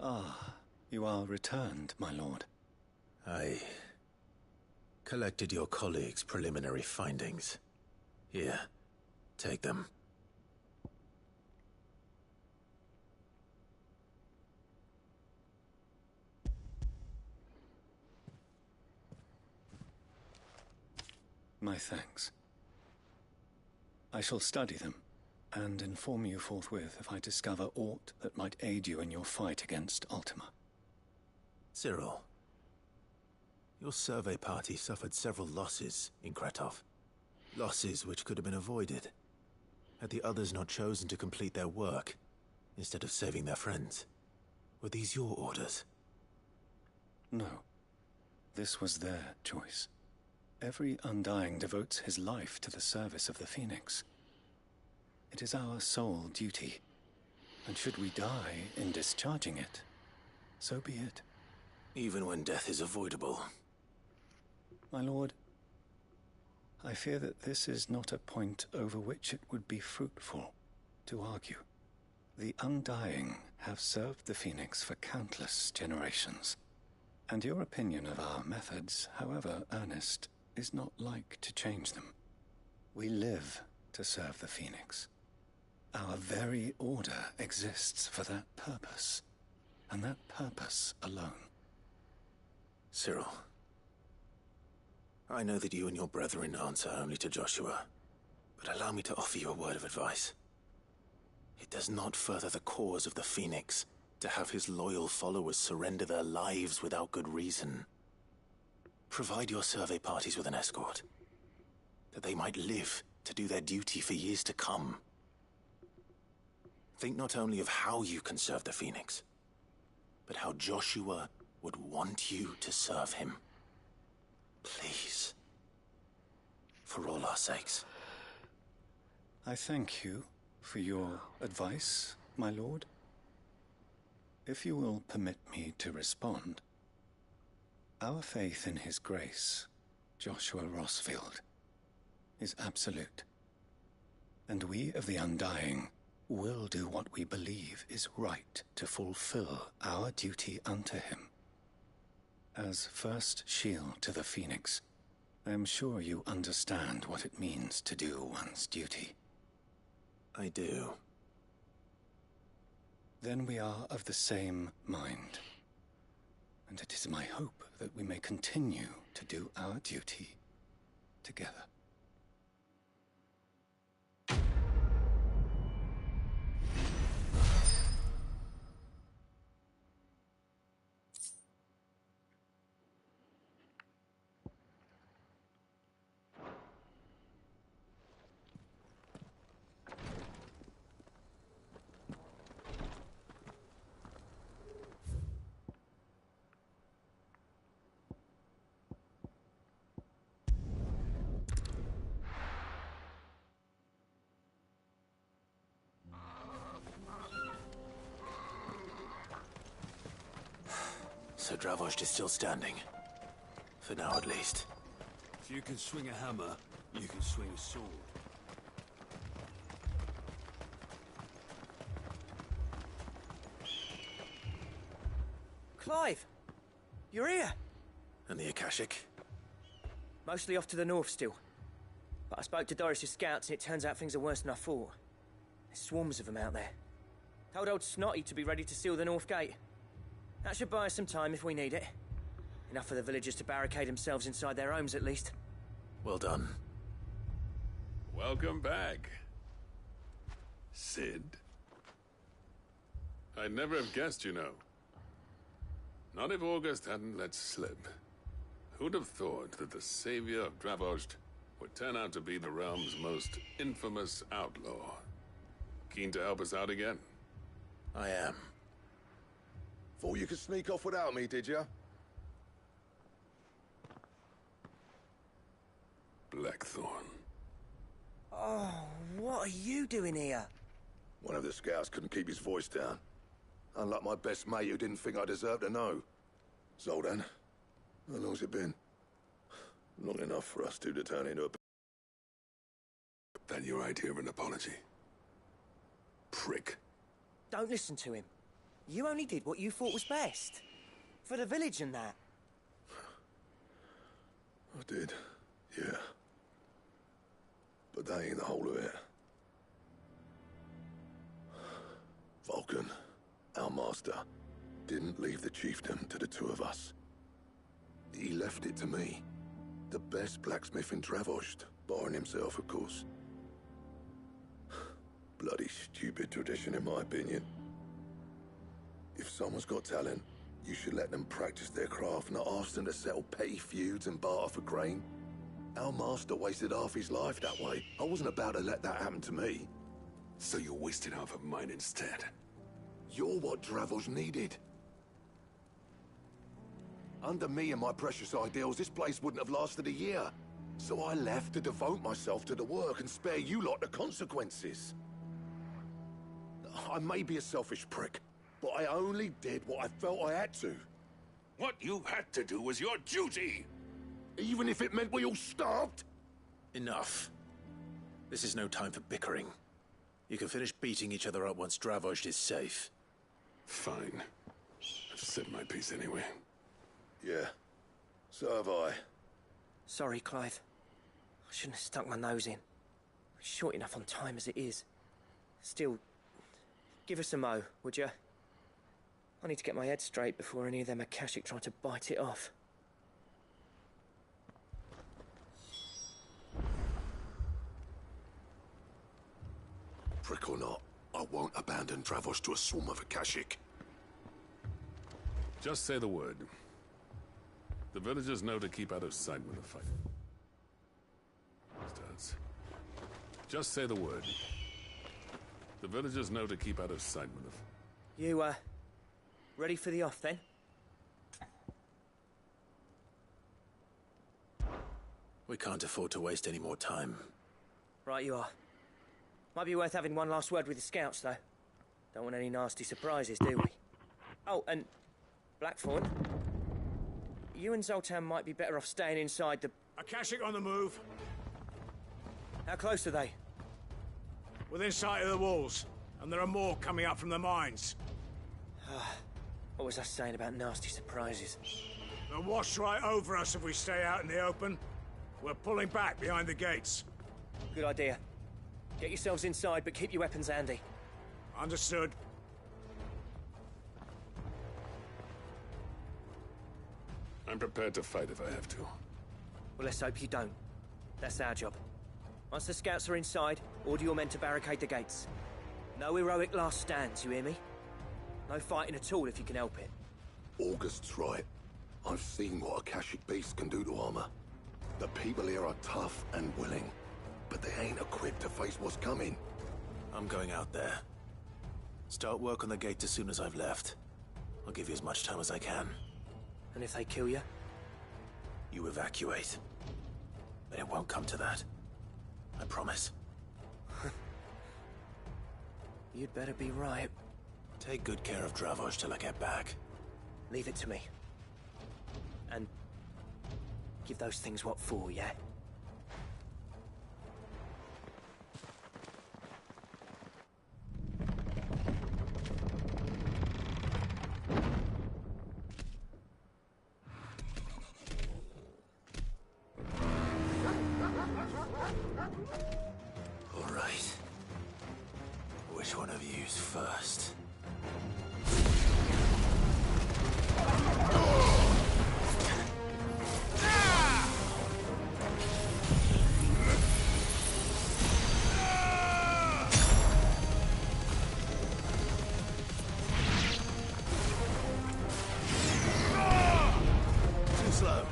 Ah, you are returned, my lord. I Collected your colleagues' preliminary findings. Here, take them. My thanks. I shall study them, and inform you forthwith if I discover aught that might aid you in your fight against Ultima. Cyril, your survey party suffered several losses in Kretov. Losses which could have been avoided, had the others not chosen to complete their work, instead of saving their friends. Were these your orders? No. This was their choice. Every Undying devotes his life to the service of the Phoenix. It is our sole duty, and should we die in discharging it, so be it. Even when death is avoidable. My lord, I fear that this is not a point over which it would be fruitful to argue. The Undying have served the Phoenix for countless generations, and your opinion of our methods, however earnest, is not like to change them. We live to serve the Phoenix. Our very order exists for that purpose, and that purpose alone. Cyril, I know that you and your brethren answer only to Joshua, but allow me to offer you a word of advice. It does not further the cause of the Phoenix to have his loyal followers surrender their lives without good reason. Provide your survey parties with an escort, that they might live to do their duty for years to come. Think not only of how you can serve the Phoenix, but how Joshua would want you to serve him. Please. For all our sakes. I thank you for your advice, my lord. If you will permit me to respond, our faith in his grace, Joshua Rossfield, is absolute. And we of the Undying will do what we believe is right to fulfill our duty unto him. As first shield to the Phoenix, I am sure you understand what it means to do one's duty. I do. Then we are of the same mind. And it is my hope that we may continue to do our duty together. So Dravost is still standing. For now, at least. If you can swing a hammer, you can swing a sword. Clive! You're here! And the Akashic? Mostly off to the north still. But I spoke to Doris's scouts and it turns out things are worse than I thought. There's swarms of them out there. Told old Snotty to be ready to seal the north gate. That should buy us some time if we need it. Enough for the villagers to barricade themselves inside their homes at least. Well done. Welcome back, Cid. I'd never have guessed, you know. Not if August hadn't let slip. Who'd have thought that the savior of Dravost would turn out to be the realm's most infamous outlaw? Keen to help us out again? I am. Thought you could sneak off without me, did you? Blackthorn. Oh, what are you doing here? One of the scouts couldn't keep his voice down. Unlike my best mate who didn't think I deserved to know. Zoldan, how long's it been? Long enough for us two to turn into a... That your idea of an apology? Prick. Don't listen to him. You only did what you thought was best. For the village and that. I did, yeah. But that ain't the whole of it. Vulcan, our master, didn't leave the chiefdom to the two of us. He left it to me, the best blacksmith in Dravost, barring himself, of course. Bloody stupid tradition, in my opinion. If someone's got talent, you should let them practice their craft, not ask them to settle petty feuds and barter for grain. Our master wasted half his life that way. I wasn't about to let that happen to me. So you wasted half of mine instead. You're what Dravost needed. Under me and my precious ideals, this place wouldn't have lasted a year. So I left to devote myself to the work and spare you lot the consequences. I may be a selfish prick, but I only did what I felt I had to. What you had to do was your duty! Even if it meant we all starved? Enough. This is no time for bickering. You can finish beating each other up once Dravost is safe. Fine. I've said my piece anyway. Yeah. So have I. Sorry, Clive. I shouldn't have stuck my nose in. We're short enough on time as it is. Still, give us a mo, would you? I need to get my head straight before any of them Akashic try to bite it off. Prick or not, I won't abandon Dravost to a swarm of Akashic. Just say the word. The villagers know to keep out of sight when the fight starts. Just say the word. The villagers know to keep out of sight when the... You, ready for the off, then? We can't afford to waste any more time. Right you are. Might be worth having one last word with the scouts, though. Don't want any nasty surprises, do we? Oh, and Blackthorn, you and Zoltan might be better off staying inside the... Akashic on the move. How close are they? Within sight of the walls, and there are more coming up from the mines. What was I saying about nasty surprises? They'll wash right over us if we stay out in the open. We're pulling back behind the gates. Good idea. Get yourselves inside, but keep your weapons handy. Understood. I'm prepared to fight if I have to. Well, let's hope you don't. That's our job. Once the scouts are inside, order your men to barricade the gates. No heroic last stands, you hear me? No fighting at all if you can help it. August's right. I've seen what Akashic beasts can do to armor. The people here are tough and willing, but they ain't equipped to face what's coming. I'm going out there. Start work on the gate as soon as I've left. I'll give you as much time as I can. And if they kill you? You evacuate. But it won't come to that. I promise. You'd better be right. Take good care of Dravost till I get back. Leave it to me. And give those things what for, yeah? All right. Which one of you's first? Too slow.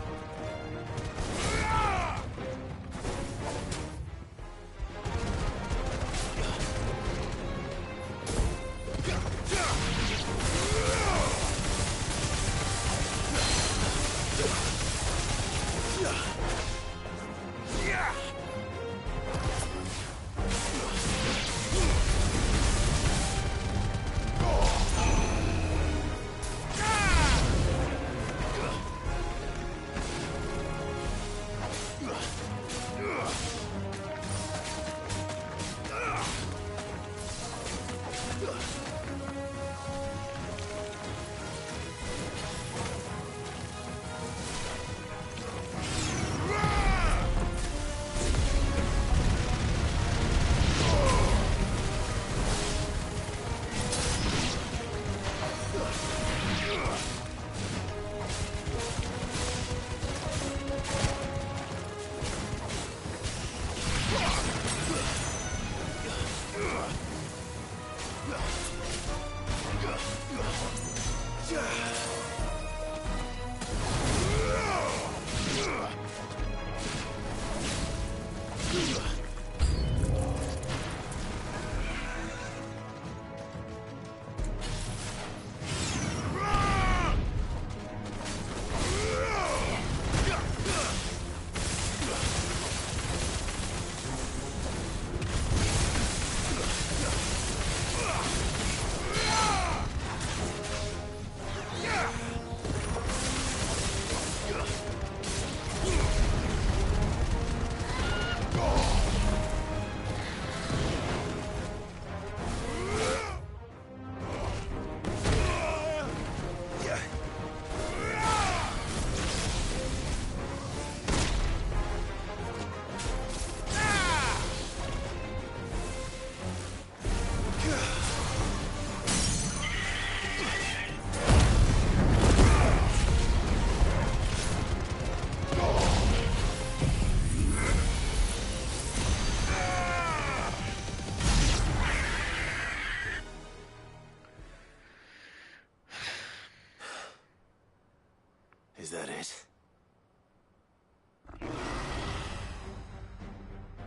Is that it?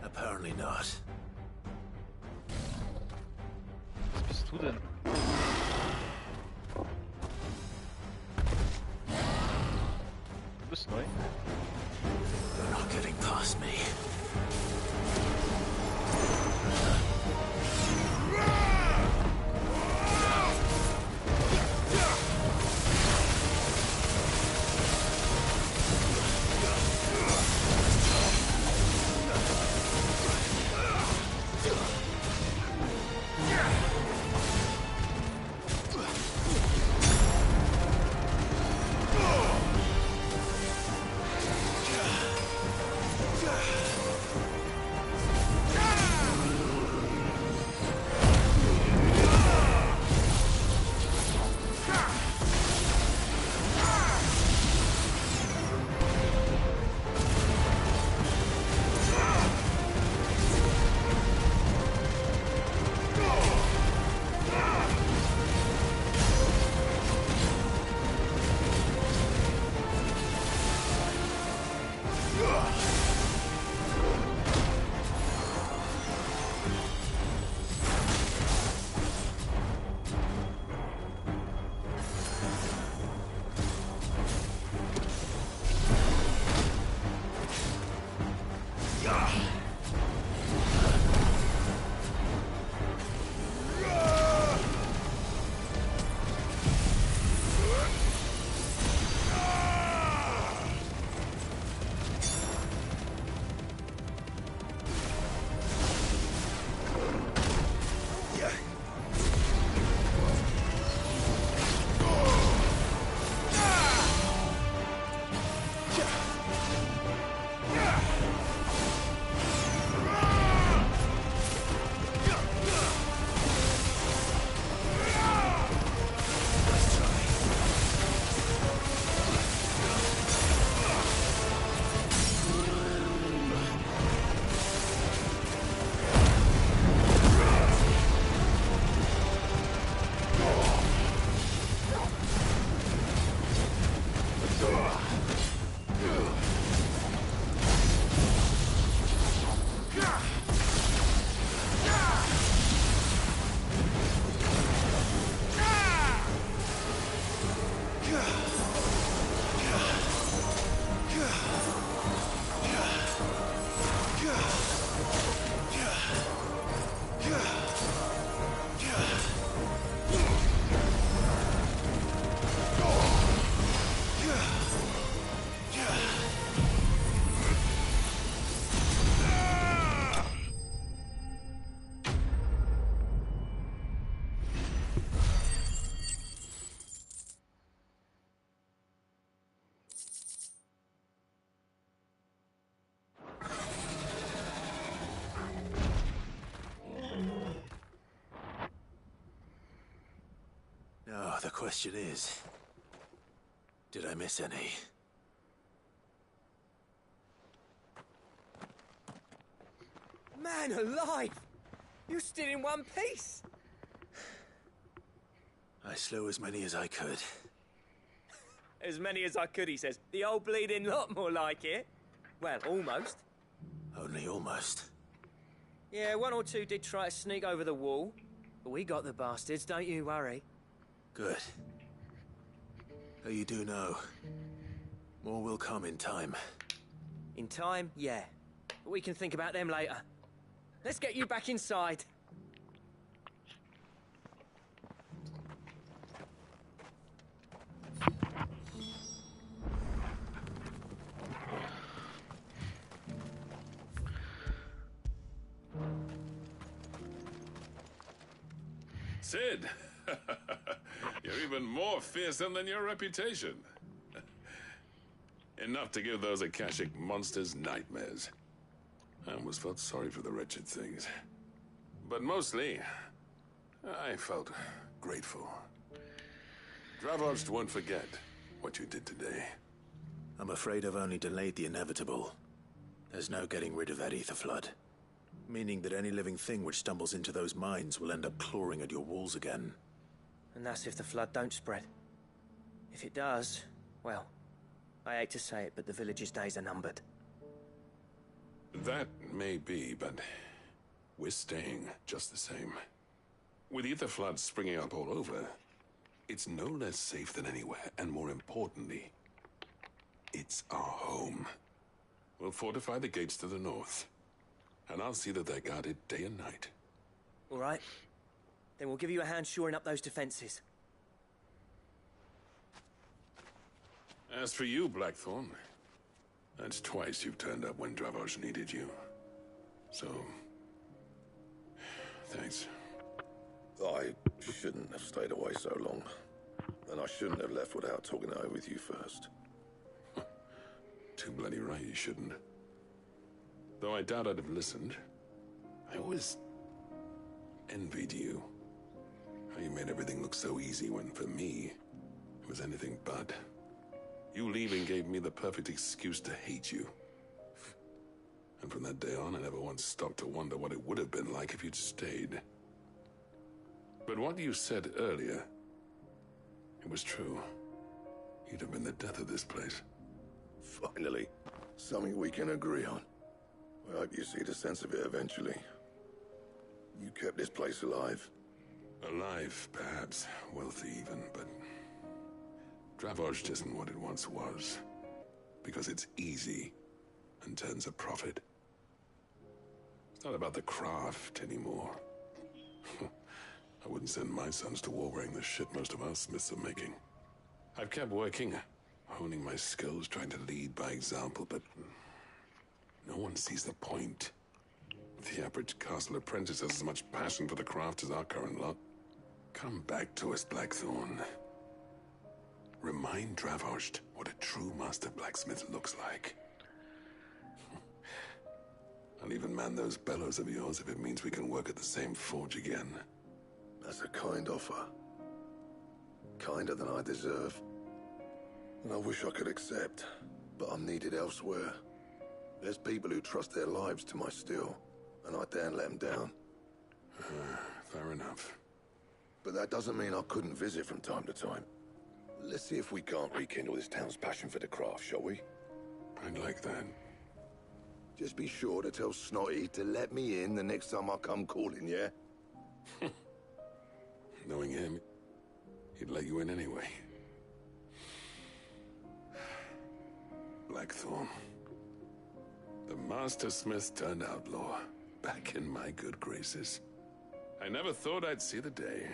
Apparently not. Was bist du denn? Du bist neu. They're not getting past me. Now, the question is, did I miss any? Man alive! You're still in one piece! I slew as many as I could. As many as I could, he says. The old bleeding lot, more like it. Well, almost. Only almost. Yeah, one or two did try to sneak over the wall. But we got the bastards, don't you worry. Good. Though you do know, more will come in time. In time, yeah. But we can think about them later. Let's get you back inside. Cid! You're even more fearsome than your reputation. Enough to give those Akashic monsters nightmares. I almost felt sorry for the wretched things. But mostly, I felt grateful. Dravozd won't forget what you did today. I'm afraid I've only delayed the inevitable. There's no getting rid of that ether flood. Meaning that any living thing which stumbles into those mines will end up clawing at your walls again. And that's if the flood don't spread. If it does, well, I hate to say it, but the village's days are numbered. That may be, but we're staying just the same. With ether floods springing up all over, it's no less safe than anywhere, and more importantly, it's our home. We'll fortify the gates to the north, and I'll see that they're guarded day and night. All right. Then we'll give you a hand shoring up those defenses. As for you, Blackthorn, that's twice you've turned up when Dravos needed you. So, thanks. I shouldn't have stayed away so long. And I shouldn't have left without talking it over with you first. Too bloody right you shouldn't. Though I doubt I'd have listened. I always envied you. How you made everything look so easy when, for me, it was anything but. You leaving gave me the perfect excuse to hate you. And from that day on, I never once stopped to wonder what it would have been like if you'd stayed. But what you said earlier, it was true. You'd have been the death of this place. Finally, something we can agree on. I hope you see the sense of it eventually. You kept this place alive. Alive, perhaps. Wealthy even, but Dravozh isn't what it once was. Because it's easy and turns a profit. It's not about the craft anymore. I wouldn't send my sons to war wearing the shit most of our smiths are making. I've kept working, honing my skills, trying to lead by example, but no one sees the point. The average castle apprentice has as much passion for the craft as our current lot. Come back to us, Blackthorn. Remind Dravozh what a true master blacksmith looks like. I'll even man those bellows of yours if it means we can work at the same forge again. That's a kind offer. Kinder than I deserve. And I wish I could accept, but I'm needed elsewhere. There's people who trust their lives to my steel, and I daren't let them down. Fair enough. But that doesn't mean I couldn't visit from time to time. Let's see if we can't rekindle this town's passion for the craft, shall we? I'd like that. Just be sure to tell Snotty to let me in the next time I come calling, yeah? Knowing him, he'd let you in anyway. Blackthorn. The Master Smith turned outlaw, back in my good graces. I never thought I'd see the day.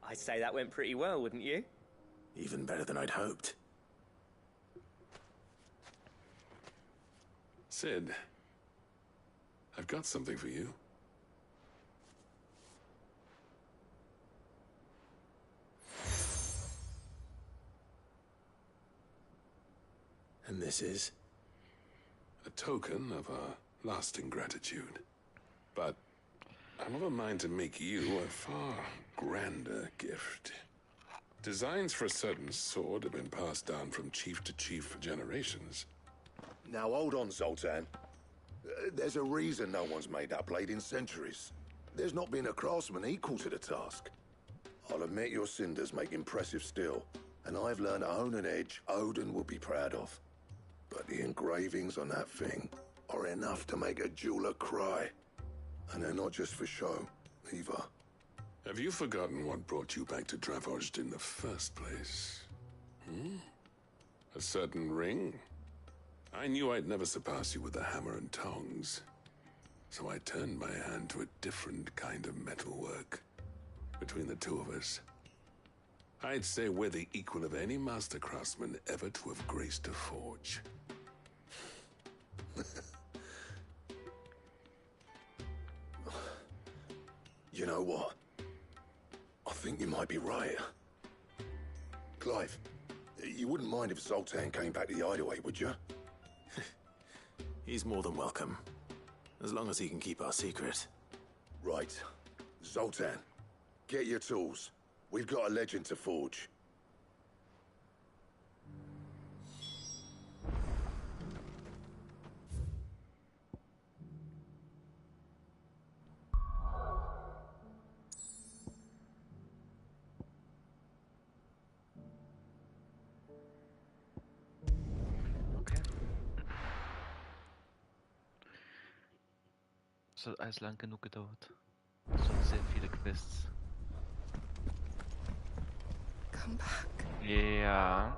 I'd say that went pretty well, wouldn't you? Even better than I'd hoped. Sid, I've got something for you. And this is? A token of our lasting gratitude. But I'm of a mind to make you a far grander gift. Designs for a certain sword have been passed down from chief to chief for generations. Now hold on, Zoltan. There's a reason no one's made that blade in centuries. There's not been a craftsman equal to the task. I'll admit your cinders make impressive steel, and I've learned to hone an edge Odin will be proud of. But the engravings on that thing are enough to make a jeweler cry. And they're not just for show, either. Have you forgotten what brought you back to Dravozh in the first place? A certain ring? I knew I'd never surpass you with the hammer and tongs. So I turned my hand to a different kind of metalwork. Between the two of us, I'd say we're the equal of any master craftsman ever to have graced a forge. You know what? I think you might be right. Clive, you wouldn't mind if Zoltan came back to the Hideaway, would you? He's more than welcome. As long as he can keep our secret. Right. Zoltan, get your tools. We've got a legend to forge. Das hat alles lang genug gedauert. Das waren sehr viele Quests. Come back. Ja.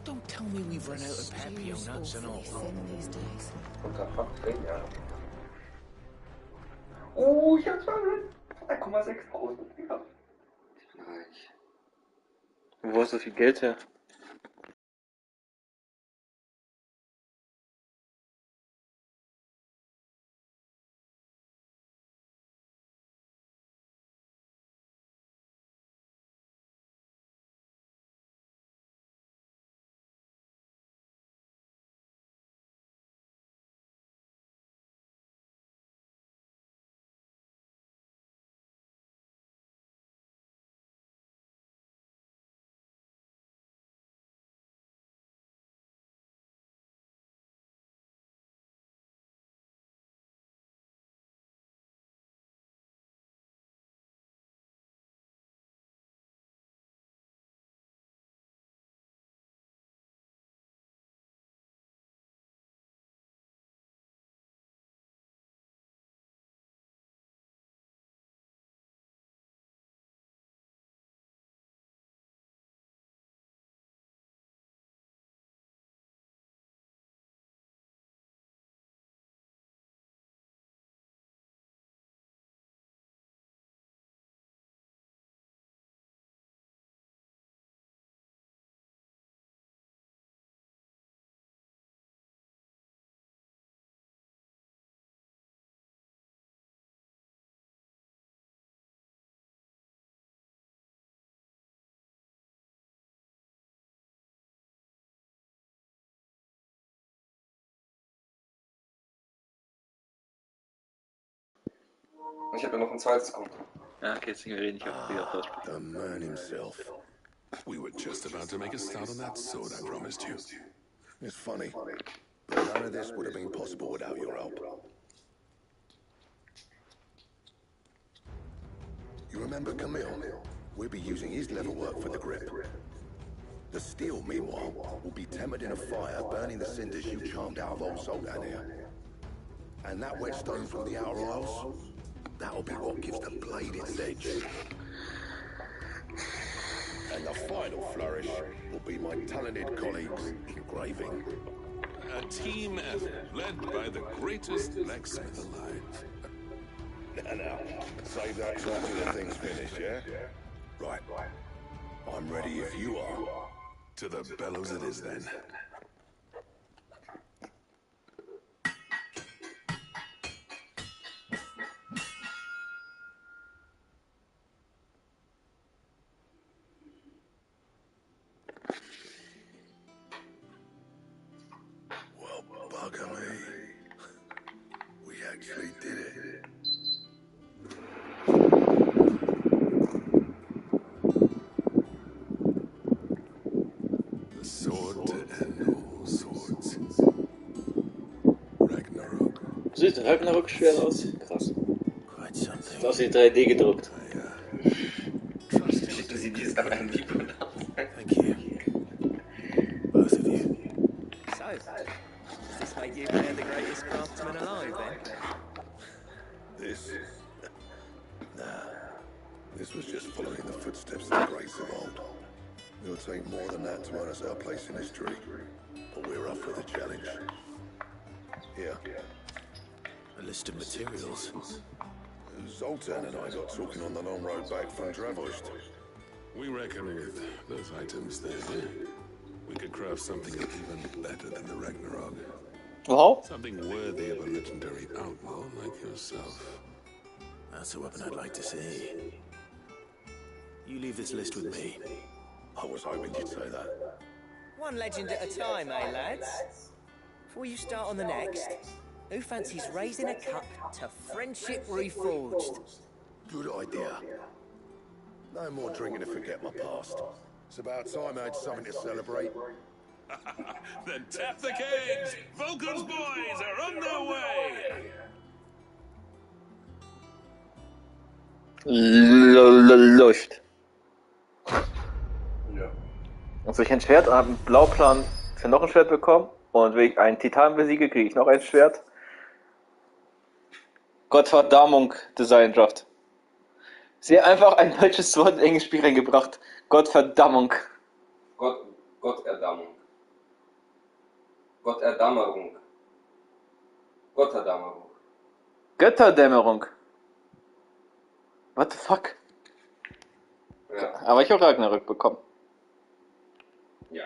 Don't tell me we've run out of Pepio nuts and all. What the fuck? Ja. Ich hab's verloren. 3,6.000. Ja. Reich. Wo hast du so viel Geld her? Ich habe ja noch ein zweites Konto. Ja, okay, jetzt rede ich auch wieder auf Deutsch. The man himself. We were just about to make a start on that sword I promised you. It's funny, but none of this would have been possible without your help. You remember Camille? We'll be using his level work for the grip. The steel, meanwhile, will be tempered in a fire, burning the cinders you charmed out of old Zoltan here. And that whetstone from the Outer Isles, that'll be what gives the blade its edge. And the final flourish will be my talented colleagues engraving. A team effort led by the greatest blacksmith alive. Now, save that talk till the thing's finished, yeah? Right. I'm ready if you are. To the bellows it is then. Well, bugger me. We actually did it. The sword to end all swords. Ragnarok. Sieht Ragnarok schwer aus? Krass. Ist aus wie 3D gedruckt. Du siehst dann einen Typ und Thank you. Both of you. So, does this make you the greatest craftsman alive then? This? Nah. This was just following the footsteps of the greats of old. It'll take more than that to earn us our place in history. But we're up for the challenge. Here. A list of materials. Zoltan and I got talking on the long road back from Dravost. We reckon with those items there, we could craft something even better than the Ragnarok. Wow. Something worthy of a legendary outlaw like yourself. That's a weapon I'd like to see. You leave this list with me. I was hoping you'd say that. One legend at a time, eh, lads? Before you start on the next, who fancies raising a cup to friendship reforged? Good idea. No more drinking to forget my past. It's about time I had something to celebrate. Then tap the kegs! Vulcan's boys are on their way! Läuft. Ja. Also ich ein Schwert und habe einen Blauplan für noch ein Schwert bekommen. Und wenn ich einen Titan besiege, kriege ich noch ein Schwert. Gottverdammung, Designdraft. Sie haben einfach ein deutsches Wort in Englisch Spiel reingebracht. Gottverdammung. Gotterdammung. Gotterdammerung. Gotterdammerung. Götterdämmerung. What the fuck? Ja. Aber ich habe Ragnarök bekommen. Ja.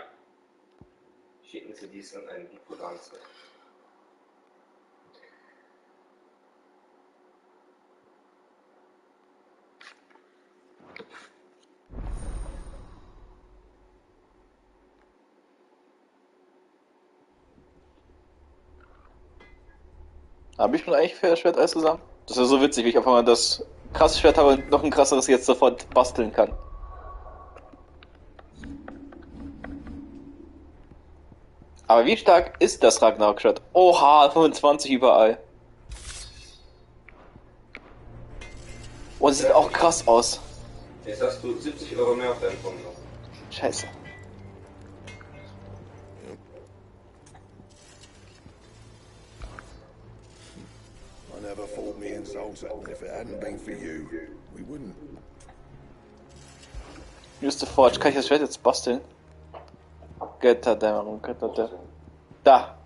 Schicken Sie dies an einen bipolaren Zweck. Habe ich mir eigentlich für das Schwert alles zusammen? Das ist so witzig, wie ich auf einmal das krasse Schwert habe und noch ein krasseres jetzt sofort basteln kann. Aber wie stark ist das Ragnarok-Schwert? Oha, 25 überall. Oh, das sieht auch krass aus. Jetzt hast du 70 Euro mehr auf deinem Konto. Scheiße. I never thought me and Zoltan. If it hadn't been for you, we wouldn't. Use the Forge. Kann ich das Schwert jetzt basteln? Götterdämmerung, Götterdämmerung. Da.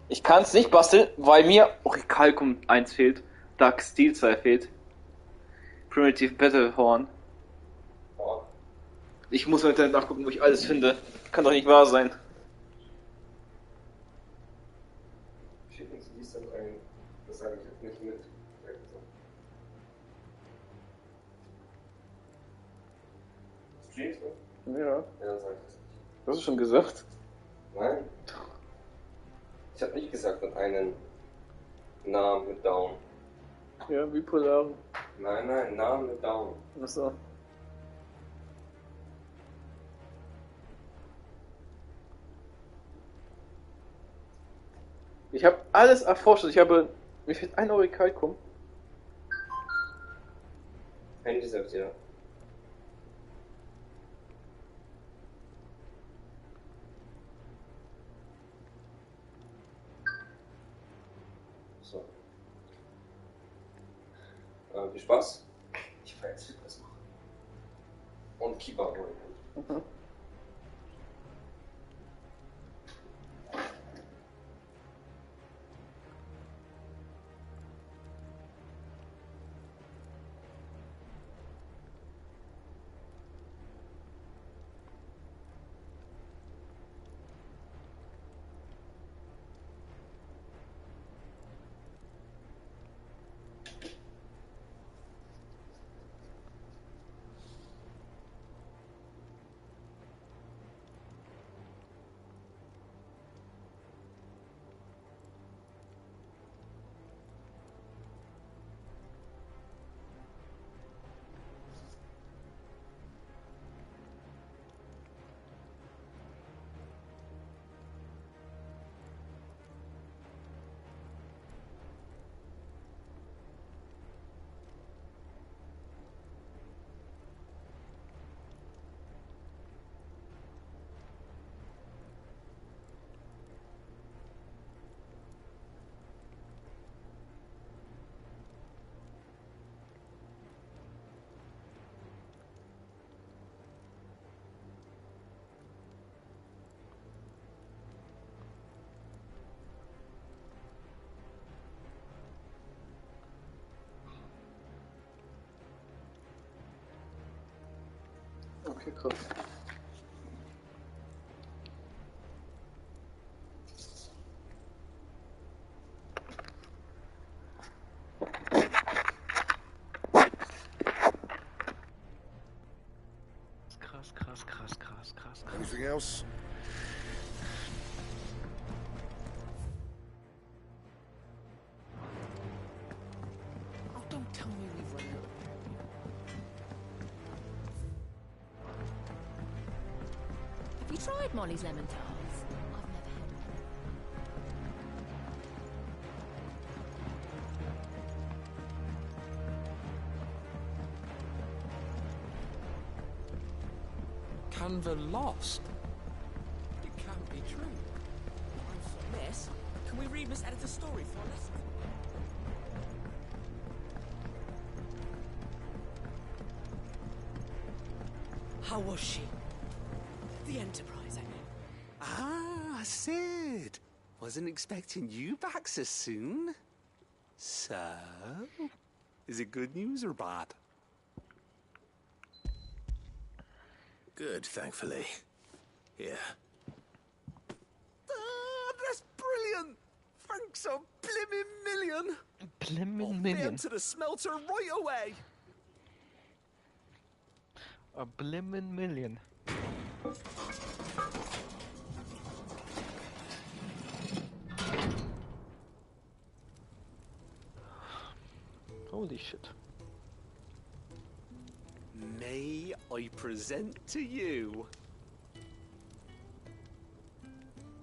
Ich kann es nicht basteln, weil mir Orichalcum 1 fehlt. Dark Steel 2 fehlt. Primitive Battlehorn. Ich muss heute nachgucken, wo ich alles finde. Kann doch nicht wahr sein. Schicken Sie dies an einen. Das sage ich jetzt nicht mit. Streamst du? Ja. Ja, dann sag ich das nicht. Hast du schon gesagt? Nein. Ich habe nicht gesagt an einen Namen mit Down. Ja, bipolar. Nein, Namen mit Down. Achso. Ich habe alles erforscht. Mir fehlt ein Orichalcum. Handy selbst, ja. So. Viel Spaß. Ich fahre jetzt Fitness machen. Und Keeper holen. Mhm. Okay, krass. Krass. Anything else? Oh, don't tell me we've run out. Have you tried Molly's lemon tarts? I've never had one. Canva lost? It can't be true. Miss, can we read Miss Editor's story for a lesson? How was she? The Enterprise, I mean. Ah, Sid. Wasn't expecting you back so soon. So, is it good news or bad? Good, thankfully. Here. Ah, that's brilliant! Thanks a blimmin' million! Blimmin' million? To the smelter right away! A blimmin' million. Holy shit. May I present to you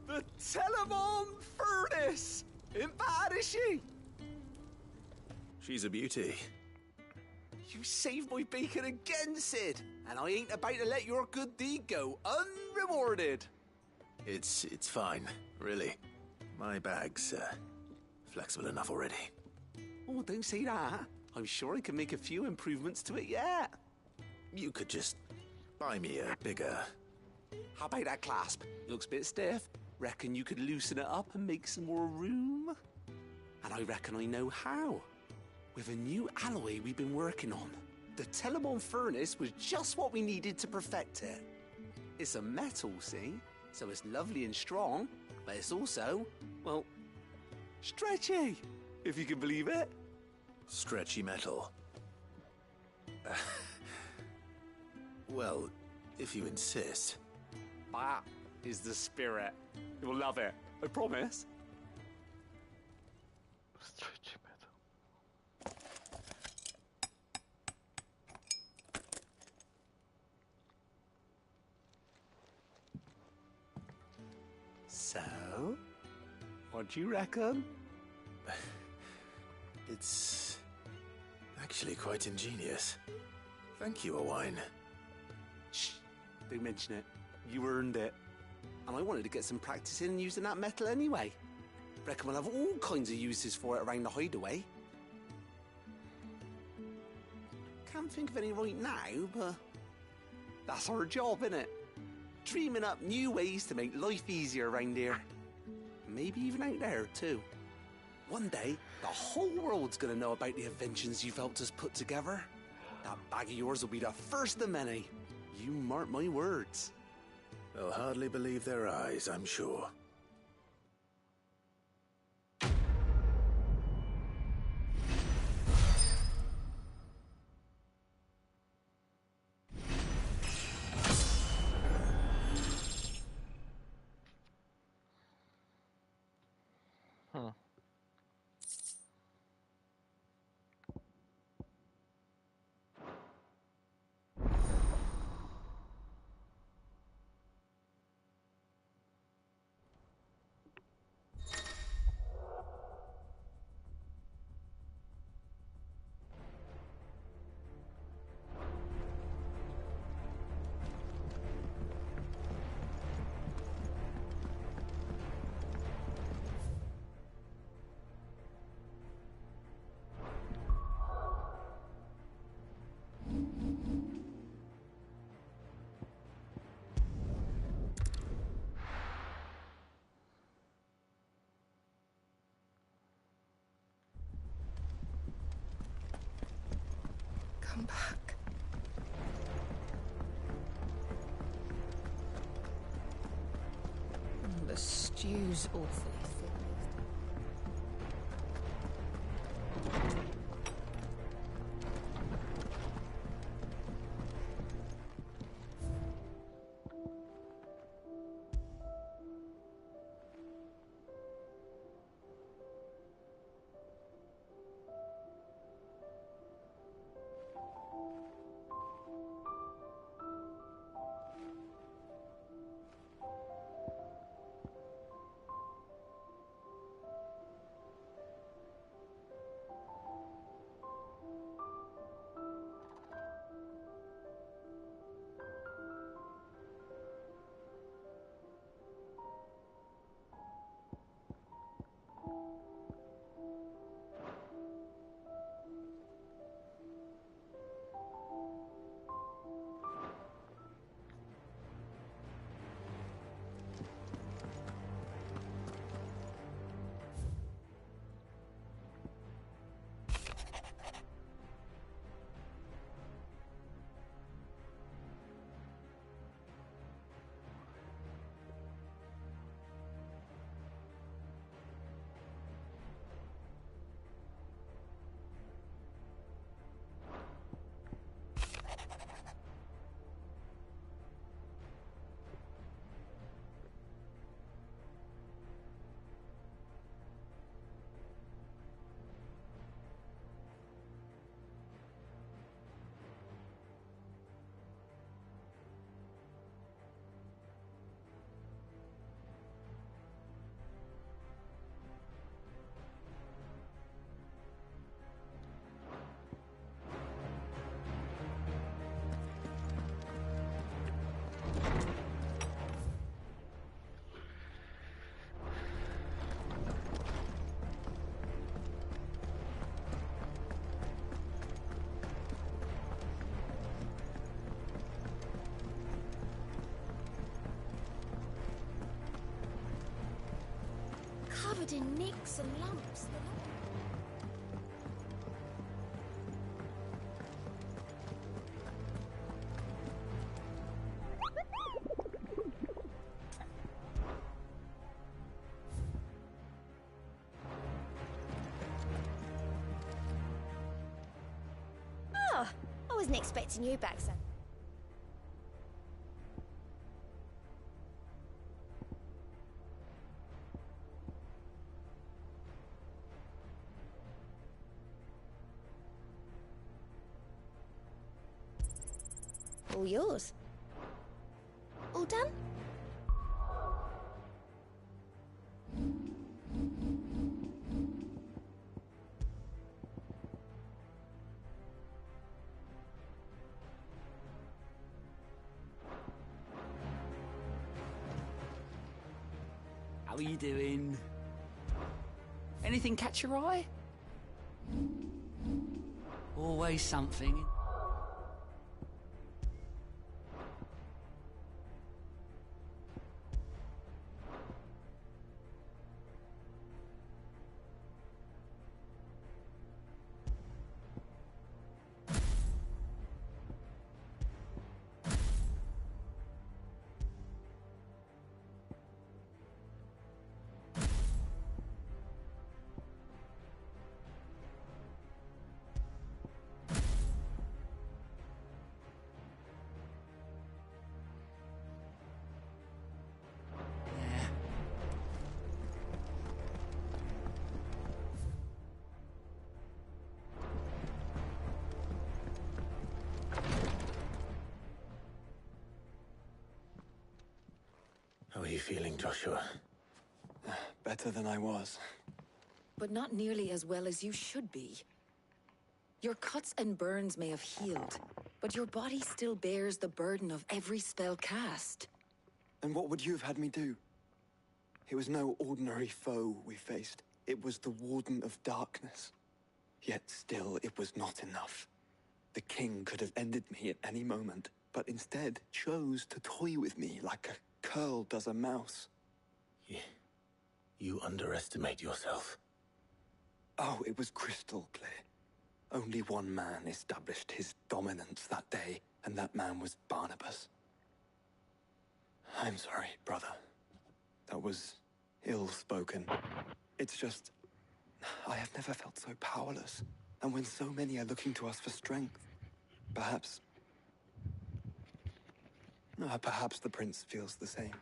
the Telemon Furnace! Ain't bad, is she? She's a beauty. You saved my bacon again, Sid, and I ain't about to let your good deed go unrewarded. It's fine, really. My bag's flexible enough already. Oh, don't say that. I'm sure I can make a few improvements to it yet. You could just buy me a bigger... How about that clasp? Looks a bit stiff. Reckon you could loosen it up and make some more room? And I reckon I know how. With a new alloy we've been working on. The Telemon Furnace was just what we needed to perfect it. It's a metal, see? So it's lovely and strong, but it's also, well, stretchy, if you can believe it. Stretchy metal. Well, if you insist. That is the spirit. You'll love it, I promise. Stretchy metal. So, what do you reckon? It's actually quite ingenious. Thank you, Owain. Shh, don't mention it. You earned it. And I wanted to get some practice in using that metal anyway. Reckon we'll have all kinds of uses for it around the hideaway. Can't think of any right now, but that's our job, innit? Dreaming up new ways to make life easier around here. Maybe even out there, too. One day, the whole world's gonna know about the inventions you've helped us put together. That bag of yours will be the first of many. You mark my words. They'll hardly believe their eyes, I'm sure. Huh. Come back. Stew's awfully thick. Covered in nicks and lumps. Oh, I wasn't expecting you back, son. All yours. All done? How are you doing? Anything catch your eye? Always something. How are you feeling, Joshua? Better than I was. But not nearly as well as you should be. Your cuts and burns may have healed, but your body still bears the burden of every spell cast. And what would you have had me do? It was no ordinary foe we faced. It was the Warden of Darkness. Yet still, it was not enough. The king could have ended me at any moment, but instead chose to toy with me like a curl does a mouse. You underestimate yourself. Oh, it was crystal clear. Only one man established his dominance that day, and that man was Barnabas. I'm sorry, brother. That was ill-spoken. It's just... I have never felt so powerless. And when so many are looking to us for strength, perhaps the prince feels the same.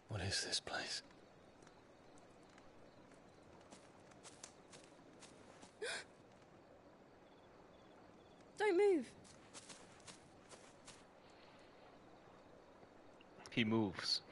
What is this place? Don't move. He moves.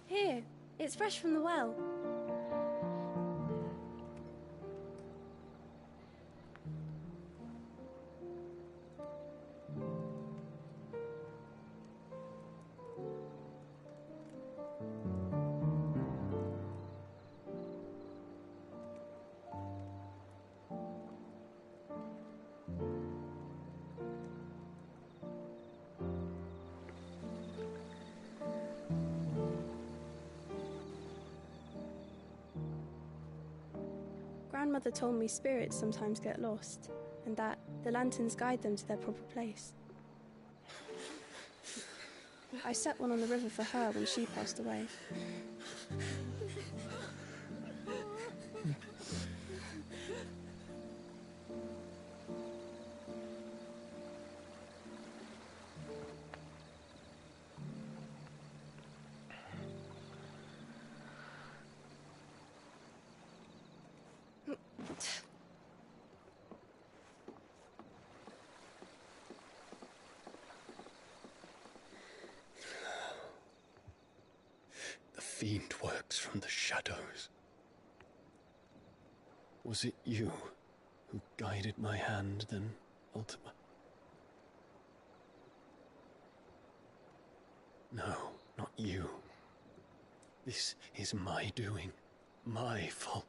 Here, it's fresh from the well. Grandmother told me spirits sometimes get lost, and that the lanterns guide them to their proper place. I set one on the river for her when she passed away. The fiend works from the shadows. Was it you who guided my hand, then, Ultima? No, not you. This is my doing, my fault,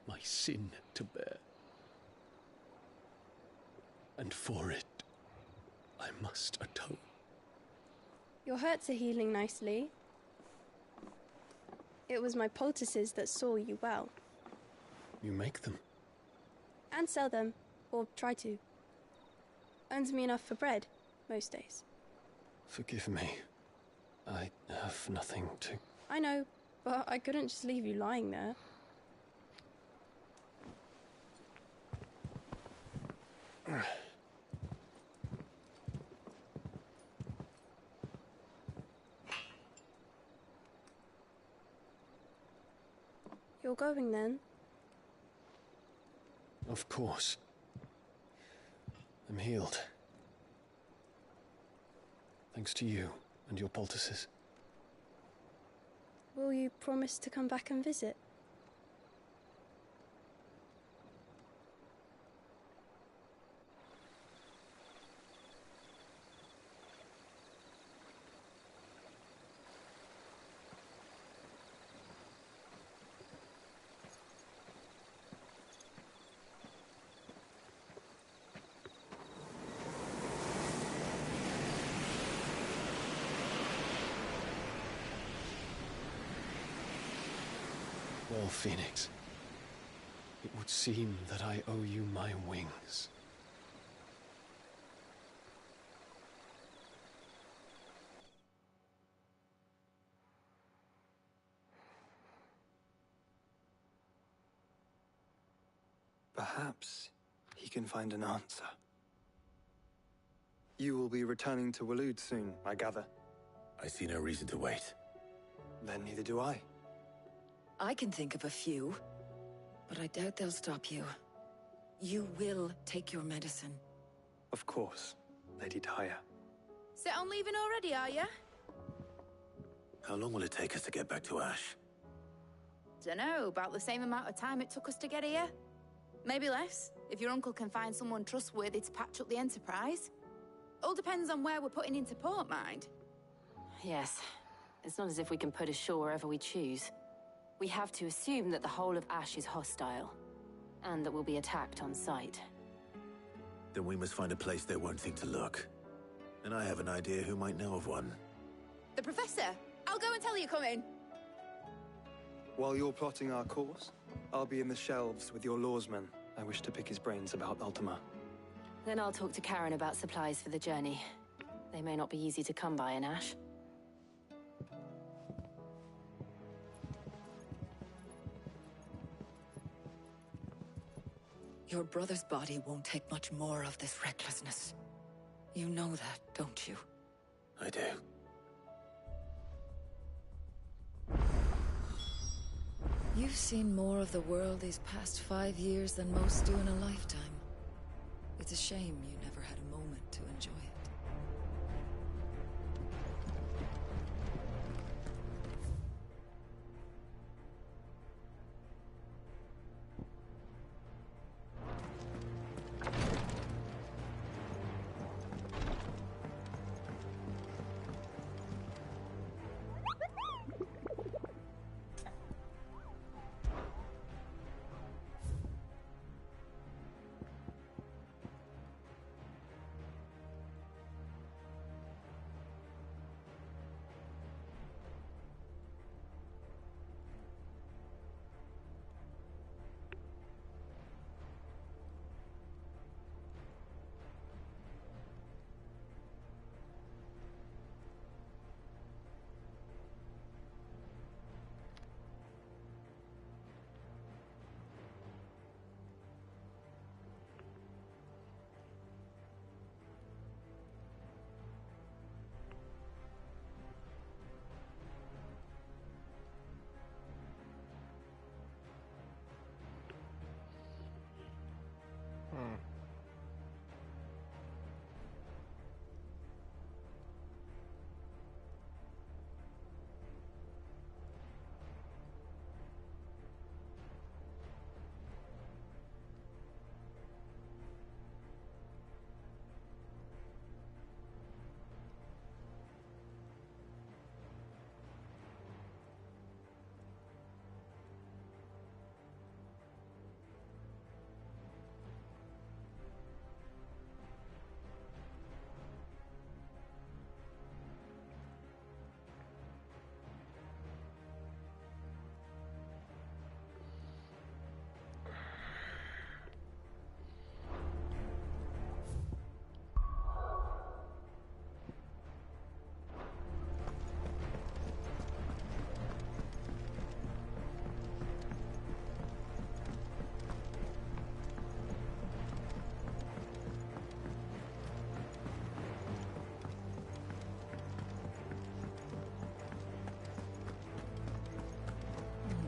my sin to bear. And for it, I must atone. Your hurts are healing nicely. It was my poultices that saw you well. You make them? And sell them, or try to. Earns me enough for bread, most days. Forgive me. I have nothing to... I know, but I couldn't just leave you lying there. You're going then? Of course. I'm healed. Thanks to you and your poultices. Will you promise to come back and visit? Well, Phoenix, it would seem that I owe you my wings. Perhaps he can find an answer. You will be returning to Waloed soon, I gather. I see no reason to wait. Then neither do I. I can think of a few, but I doubt they'll stop you. You will take your medicine. Of course, Lady Daya. Set on leaving already, are ya? How long will it take us to get back to Ash? Dunno, about the same amount of time it took us to get here. Maybe less, if your uncle can find someone trustworthy to patch up the Enterprise. All depends on where we're putting into port, mind. Yes. It's not as if we can put ashore wherever we choose. We have to assume that the whole of Ash is hostile, and that we'll be attacked on sight. Then we must find a place they won't think to look. And I have an idea who might know of one. The Professor! I'll go and tell you coming! While you're plotting our course, I'll be in the shelves with your lawsman. I wish to pick his brains about Ultima. Then I'll talk to Karen about supplies for the journey. They may not be easy to come by in Ash. Your brother's body won't take much more of this recklessness. You know that, don't you? I do. You've seen more of the world these past 5 years than most do in a lifetime. It's a shame you never had a moment to enjoy it.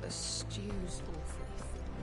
The stew's awfully thin.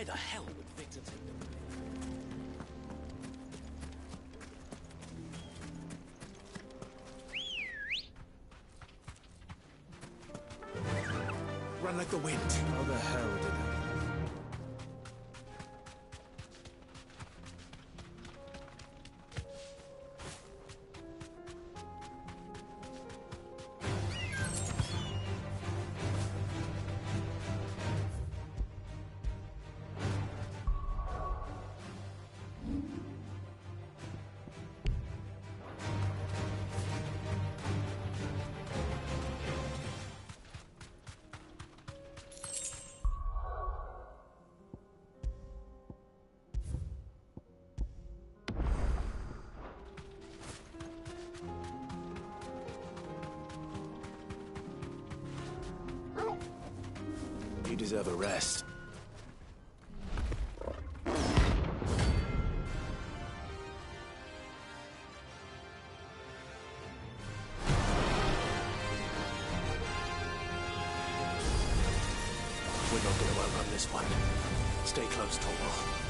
Why the hell would Victor take them? Run like the wind. How the hell did that? You deserve a rest. We're not going to outrun this one. Stay close, Torwal.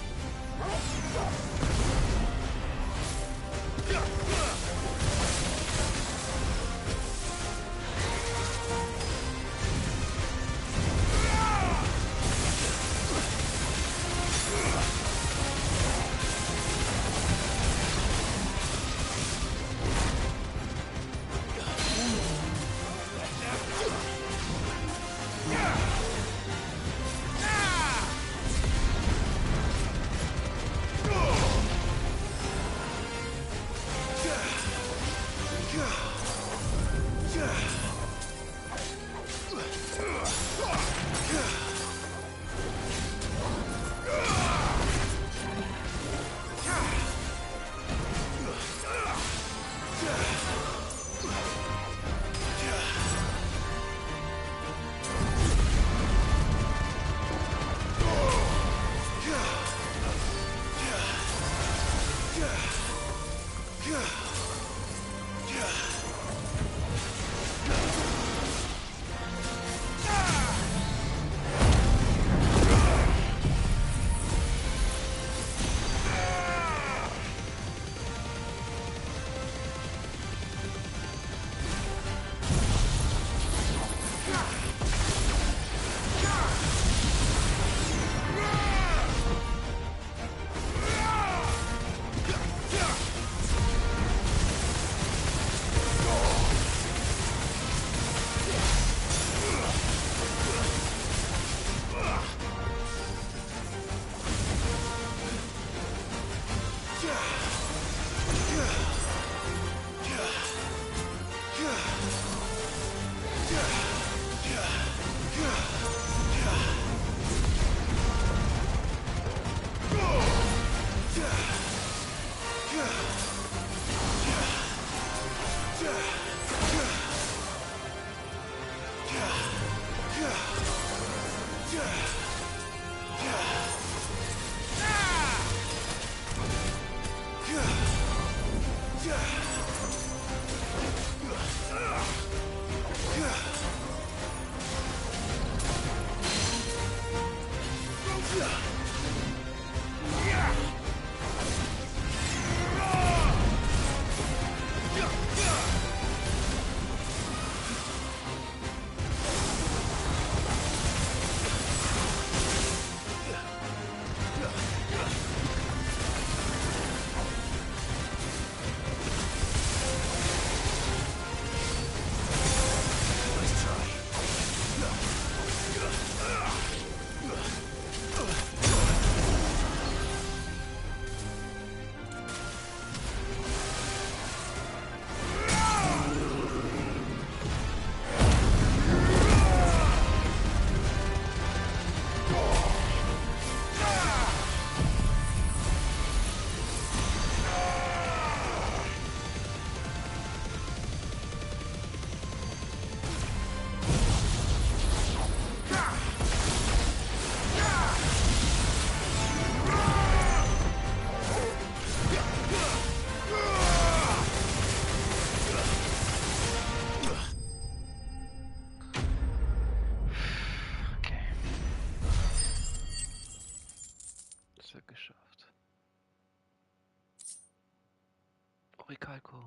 Kalko.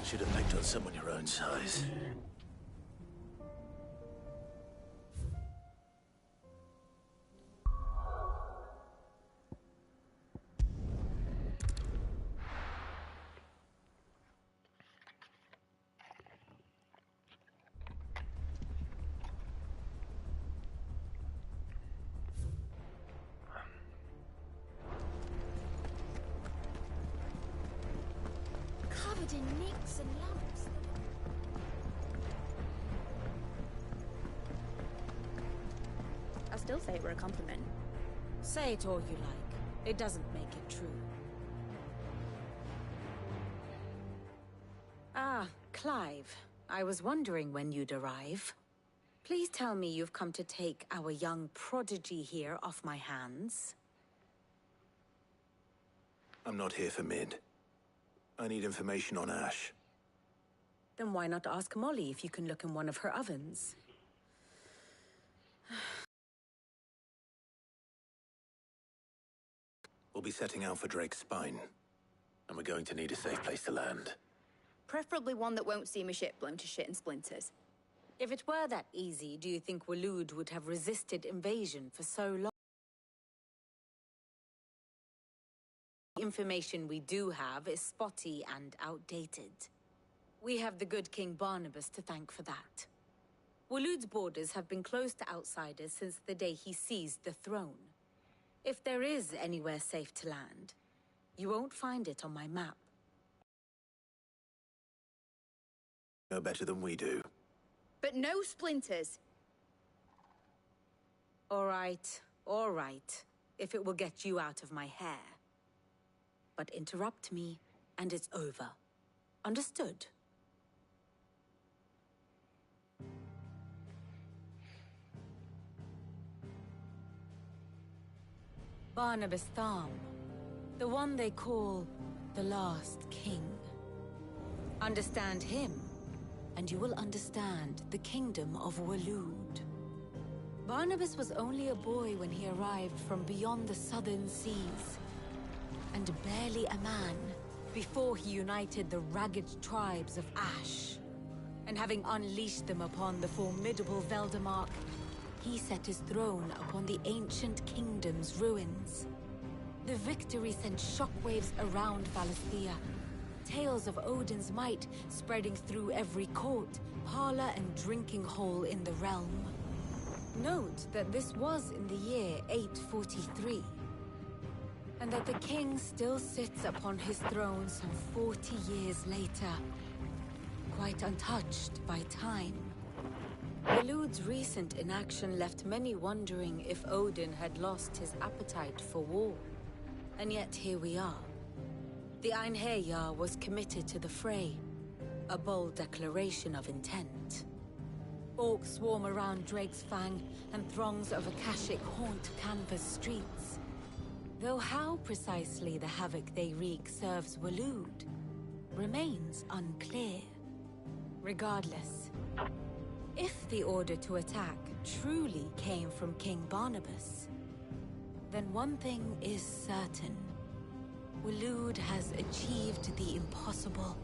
Should have picked on someone your own size. Covered in nicks and lumps. I still say it were a compliment. Say it all you like. It doesn't make it true. Ah, Clive. I was wondering when you'd arrive. Please tell me you've come to take our young prodigy here off my hands. I'm not here for Mid. I need information on Ash. Then why not ask Molly if you can look in one of her ovens? We'll be setting out for Drake's Spine, and we're going to need a safe place to land. Preferably one that won't see my ship blown to shit and splinters. If it were that easy, do you think Waloed would have resisted invasion for so long? The information we do have is spotty and outdated. We have the good King Barnabas to thank for that. Waloed's borders have been closed to outsiders since the day he seized the throne. If there is anywhere safe to land, you won't find it on my map. No better than we do. But no splinters. All right. If it will get you out of my hair. But interrupt me, and it's over. Understood? Barnabas Tharm. The one they call the Last King. Understand him, and you will understand the kingdom of Waloed. Barnabas was only a boy when he arrived from beyond the southern seas, and barely a man before he united the ragged tribes of Ash. And having unleashed them upon the formidable Veldemark, he set his throne upon the ancient kingdom's ruins. The victory sent shockwaves around Valisthea, tales of Odin's might spreading through every court, parlor, and drinking hole in the realm. Note that this was in the year 843, and that the king still sits upon his throne some 40 years later, quite untouched by time. Waloed's recent inaction left many wondering if Odin had lost his appetite for war. And yet here we are. The Einherjar was committed to the fray, a bold declaration of intent. Orcs swarm around Drake's Fang, and throngs of Akashic haunt Canva's streets. Though how precisely the havoc they wreak serves Waloed remains unclear. Regardless, if the order to attack truly came from King Barnabas, then one thing is certain. Waloed has achieved the impossible,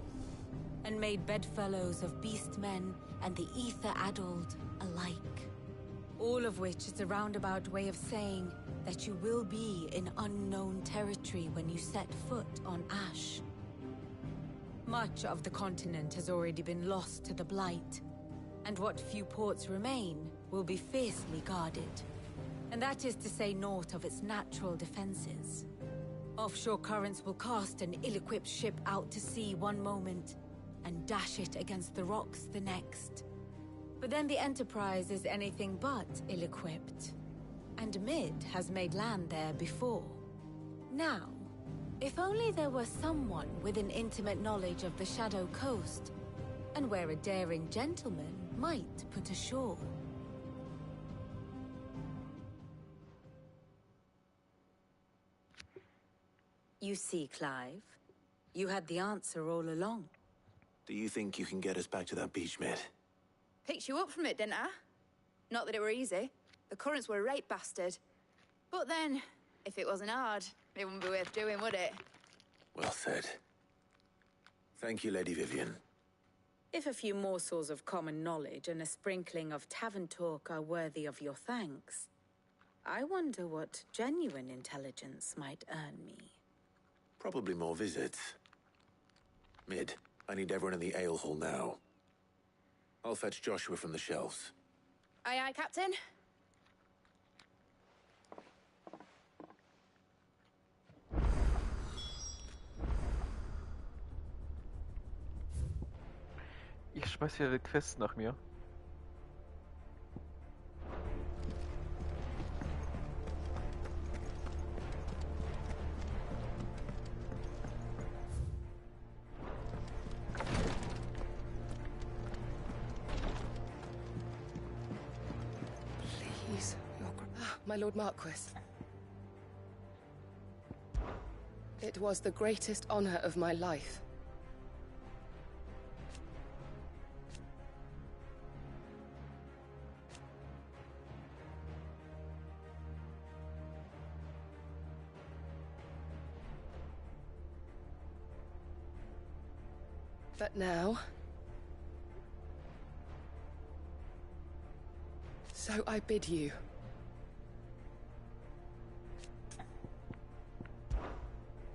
and made bedfellows of beastmen and the ether-addled alike. All of which is a roundabout way of saying that you will be in unknown territory when you set foot on Ash. Much of the continent has already been lost to the Blight, and what few ports remain will be fiercely guarded. And that is to say naught of its natural defenses. Offshore currents will cast an ill-equipped ship out to sea one moment, and dash it against the rocks the next. But then the Enterprise is anything but ill-equipped. And Mid has made land there before. Now, if only there were someone with an intimate knowledge of the Shadow Coast, and where a daring gentleman might put ashore. You see, Clive, you had the answer all along. Do you think you can get us back to that beach, Mid? Picked you up from it, didn't I? Not that it were easy. The currents were a right bastard. But then, if it wasn't hard, it wouldn't be worth doing, would it? Well said. Thank you, Lady Vivian. If a few morsels of common knowledge and a sprinkling of tavern talk are worthy of your thanks, I wonder what genuine intelligence might earn me. Probably more visits. Mid, I need everyone in the ale hall now. I'll fetch Joshua from the shelves. Aye, aye, Captain. Ich schmeiß hier die Quest nach mir. Please, my Lord Marquis. It was the greatest honor of my life. But now... So I bid you.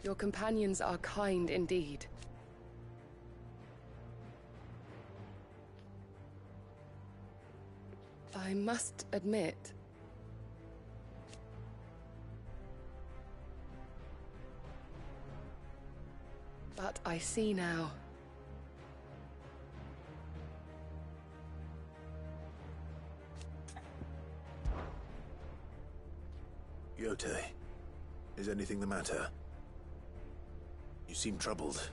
Your companions are kind indeed. I must admit... But I see now. Yote, is anything the matter? You seem troubled.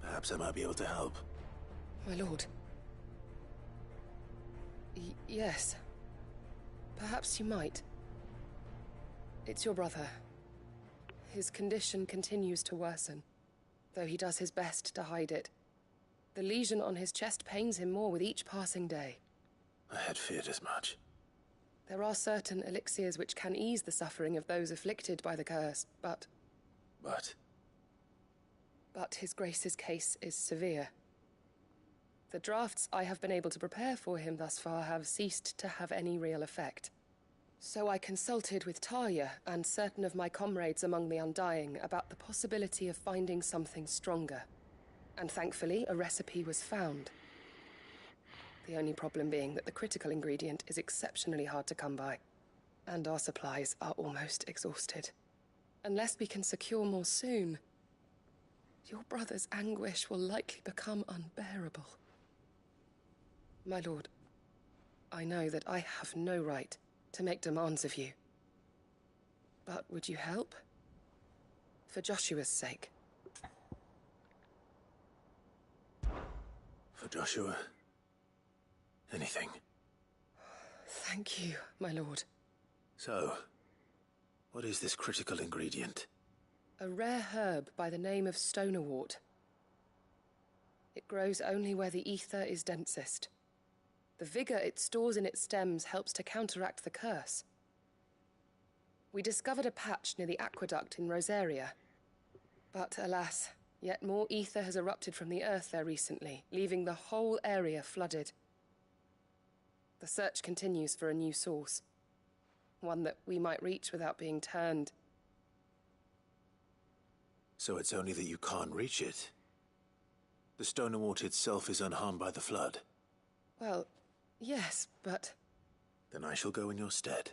Perhaps I might be able to help. My lord. Yes. Perhaps you might. It's your brother. His condition continues to worsen, though he does his best to hide it. The lesion on his chest pains him more with each passing day. I had feared as much. There are certain elixirs which can ease the suffering of those afflicted by the curse, but... But His Grace's case is severe. The drafts I have been able to prepare for him thus far have ceased to have any real effect. So I consulted with Talia and certain of my comrades among the Undying about the possibility of finding something stronger. And thankfully, a recipe was found. The only problem being that the critical ingredient is exceptionally hard to come by, and our supplies are almost exhausted. Unless we can secure more soon, your brother's anguish will likely become unbearable. My lord, I know that I have no right to make demands of you. But would you help? For Joshua's sake. For Joshua? Anything. Thank you, my lord. So, what is this critical ingredient? A rare herb by the name of stonerwort. It grows only where the ether is densest. The vigor it stores in its stems helps to counteract the curse. We discovered a patch near the aqueduct in Rosaria. But alas, yet more ether has erupted from the earth there recently, leaving the whole area flooded. The search continues for a new source. One that we might reach without being turned. So it's only that you can't reach it? The stonerwort itself is unharmed by the flood? Well, yes, but... Then I shall go in your stead.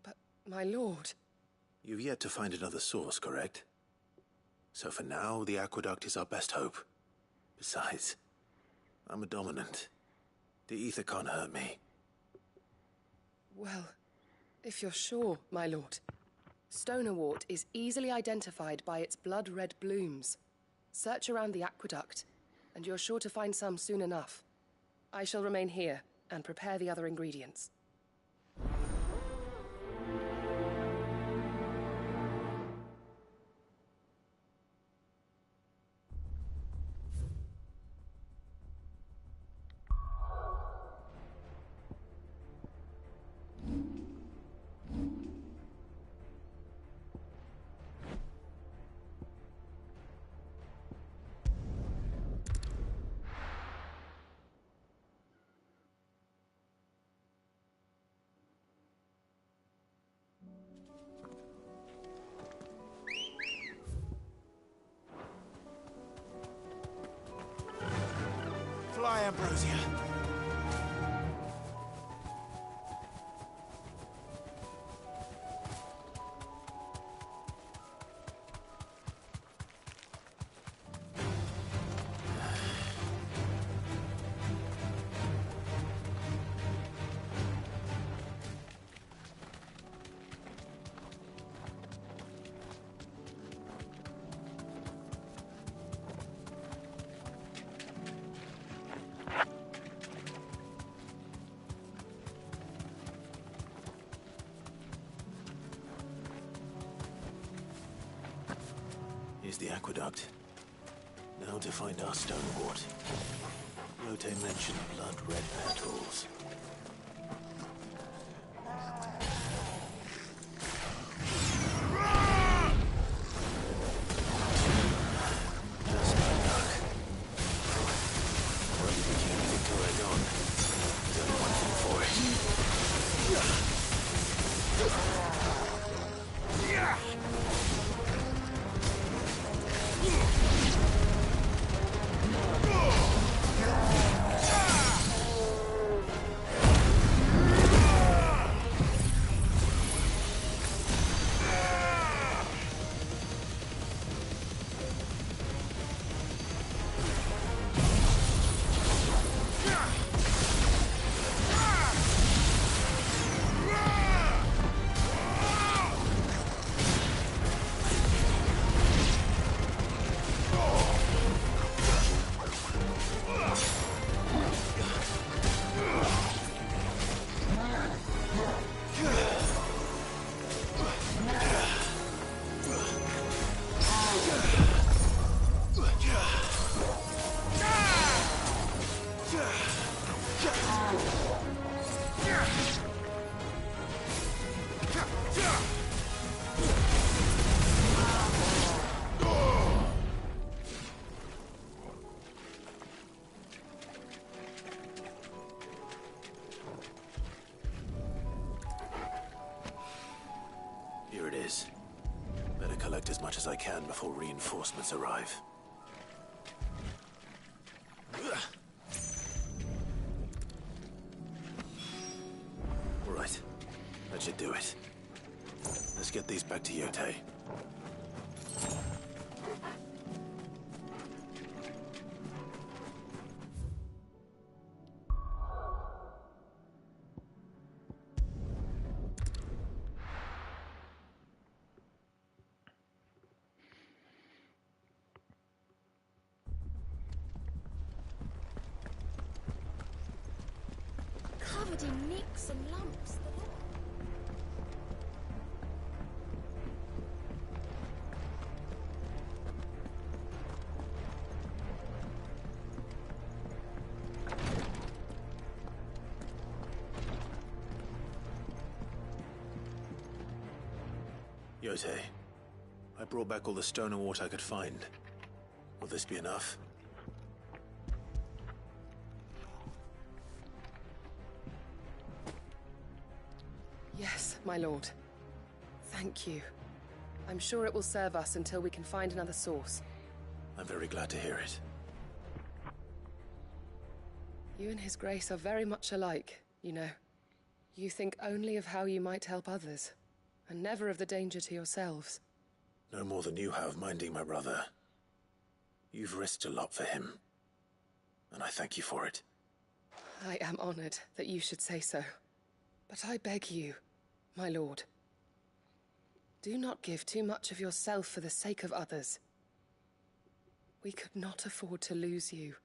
But, my lord... You've yet to find another source, correct? So for now, the aqueduct is our best hope. Besides, I'm a dominant. The ether can't hurt me. Well, if you're sure, my lord. Stonerwort is easily identified by its blood-red blooms. Search around the aqueduct, and you're sure to find some soon enough. I shall remain here and prepare the other ingredients. ambrosia. Here's the aqueduct. Now to find our stone wart. Rote mentioned blood-red petals. Just my luck. Already became Victor Egon. There's only one thing for it. Here it is. Better collect as much as I can before reinforcements arrive. All right. That should do it. Let's get these back to Yotei. Covered in nicks and lumps. Yotei, I brought back all the stone and water I could find. Will this be enough? Yes, my lord. Thank you. I'm sure it will serve us until we can find another source. I'm very glad to hear it. You and His Grace are very much alike, you know. You think only of how you might help others, and never of the danger to yourselves. No more than you have minding my brother. You've risked a lot for him, and I thank you for it. I am honored that you should say so. But I beg you, my lord, do not give too much of yourself for the sake of others. We could not afford to lose you.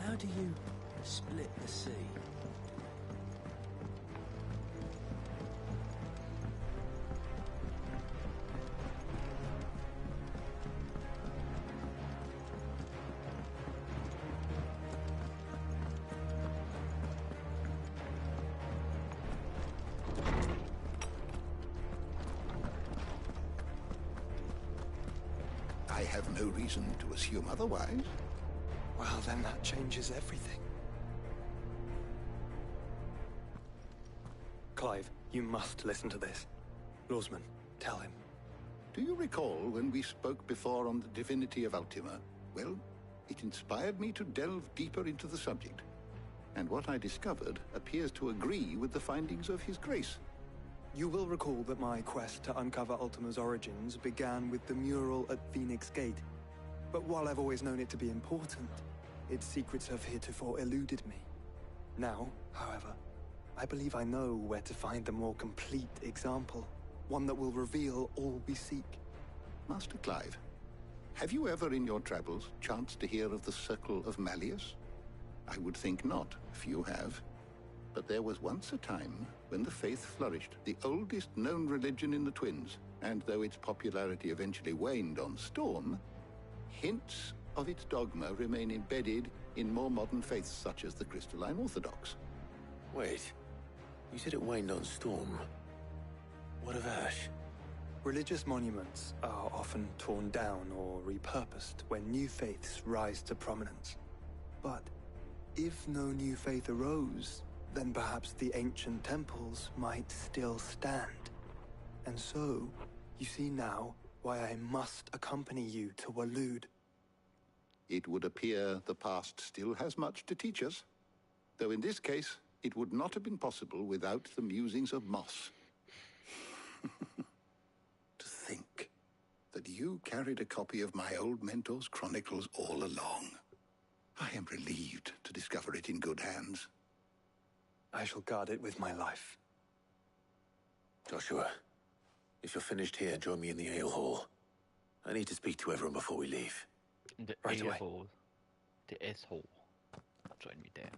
How do you split the sea? have no reason to assume otherwise. Well, then that changes everything. Clive, you must listen to this. Lawsman, tell him. Do you recall when we spoke before on the divinity of Ultima? Well, it inspired me to delve deeper into the subject. And what I discovered appears to agree with the findings of His Grace. You will recall that my quest to uncover Ultima's origins began with the mural at Phoenix Gate. But while I've always known it to be important, its secrets have heretofore eluded me. Now, however, I believe I know where to find the more complete example. One that will reveal all we seek. Master Clive, have you ever in your travels chanced to hear of the Circle of Malleus? I would think not, few have. But there was once a time when the faith flourished, the oldest known religion in the Twins, and though its popularity eventually waned on Storm, hints of its dogma remain embedded in more modern faiths such as the Crystalline Orthodox. Wait, you said it waned on Storm. What of Ash? Religious monuments are often torn down or repurposed when new faiths rise to prominence. But if no new faith arose, then perhaps the ancient temples might still stand. And so, you see now why I must accompany you to Waloed. It would appear the past still has much to teach us, though in this case, it would not have been possible without the musings of Moss. To think that you carried a copy of my old mentor's chronicles all along. I am relieved to discover it in good hands. I shall guard it with my life. Joshua, if you're finished here, join me in the ale hall. I need to speak to everyone before we leave. The Right ale away. hall. The S-hole. Join me there.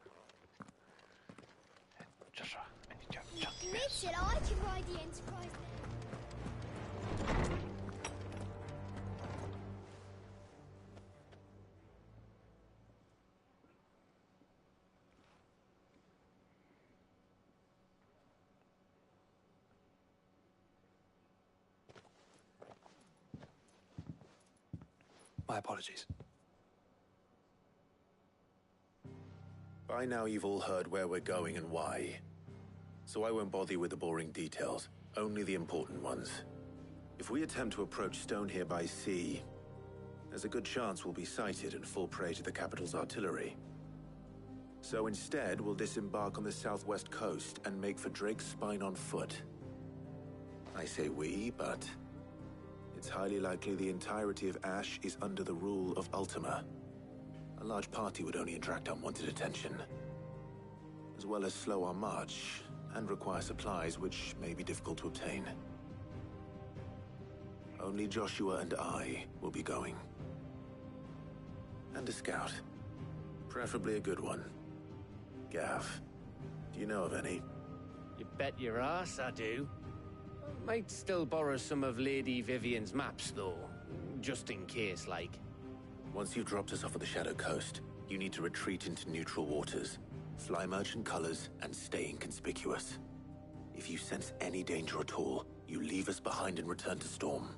Joshua, I need your chunky ass. Listen, I can ride the Enterprise now. My apologies. By now you've all heard where we're going and why. So I won't bother you with the boring details, only the important ones. If we attempt to approach Stone here by sea, there's a good chance we'll be sighted and fall prey to the capital's artillery. So instead, we'll disembark on the southwest coast and make for Drake's Spine on foot. I say we, but it's highly likely the entirety of Ash is under the rule of Ultima. A large party would only attract unwanted attention, as well as slow our march and require supplies which may be difficult to obtain. Only Joshua and I will be going. And a scout. Preferably a good one. Gav, do you know of any? You bet your ass I do. Might still borrow some of Lady Vivian's maps, though. Just in case, like. Once you've dropped us off at the Shadow Coast, you need to retreat into neutral waters, fly merchant colors, and stay inconspicuous. If you sense any danger at all, you leave us behind and return to Storm.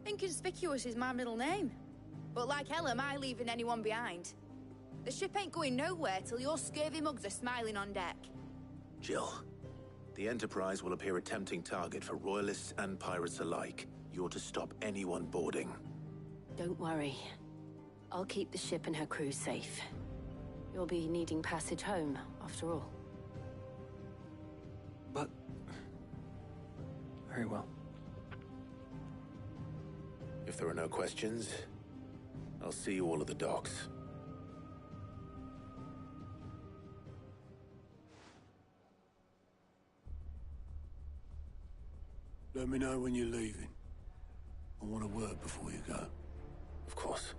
Inconspicuous is my middle name. But like hell am I leaving anyone behind. The ship ain't going nowhere till your scurvy mugs are smiling on deck. Jill, the Enterprise will appear a tempting target for royalists and pirates alike. You're to stop anyone boarding. Don't worry. I'll keep the ship and her crew safe. You'll be needing passage home, after all. But... very well. If there are no questions, I'll see you all at the docks. Let me know when you're leaving. I want a word before you go. Of course.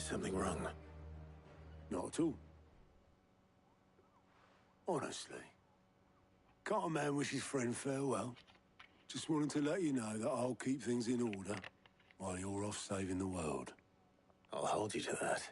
Is something wrong? Not at all. Honestly. Can't a man wish his friend farewell? Just wanted to let you know that I'll keep things in order while you're off saving the world. I'll hold you to that.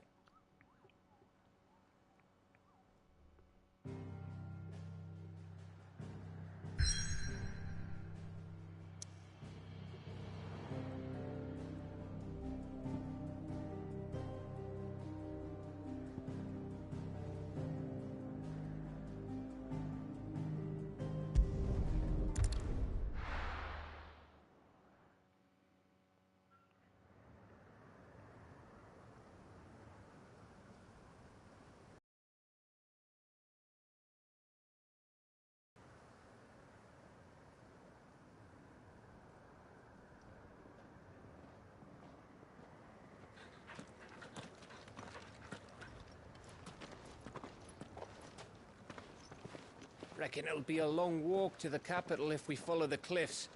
Reckon it'll be a long walk to the capital if we follow the cliffs.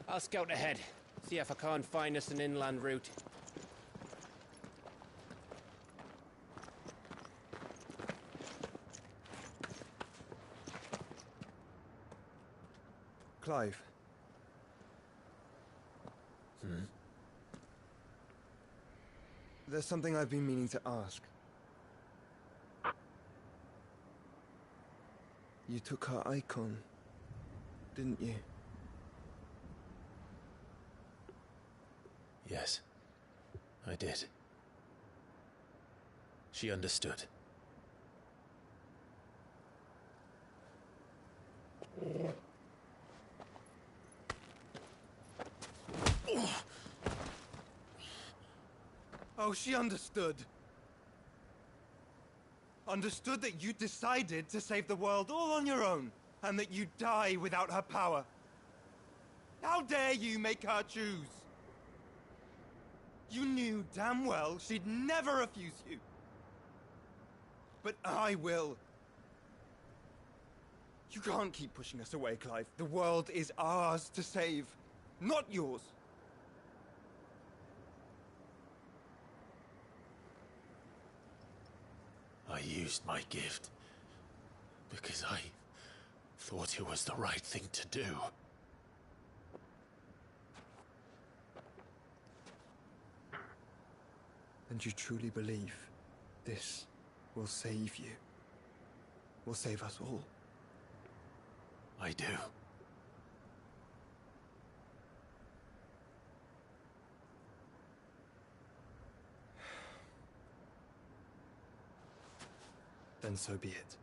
I'll scout ahead, see if I can't find us an inland route. Clive. There's something I've been meaning to ask. You took her icon, didn't you? Yes, I did. She understood. Oh, she understood. Understood that you decided to save the world all on your own, and that you'd die without her power. How dare you make her choose? You knew damn well she'd never refuse you. But I will. You can't keep pushing us away, Clive. The world is ours to save, not yours. I used my gift because I thought it was the right thing to do. And you truly believe this will save you? Will save us all? I do. Then so be it.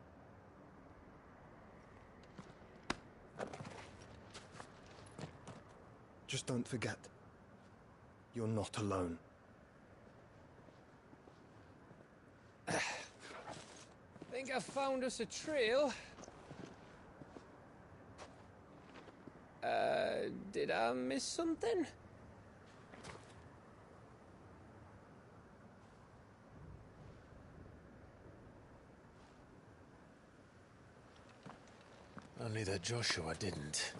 Just don't forget, you're not alone. Think I found us a trail. Did I miss something? Only that Joshua didn't.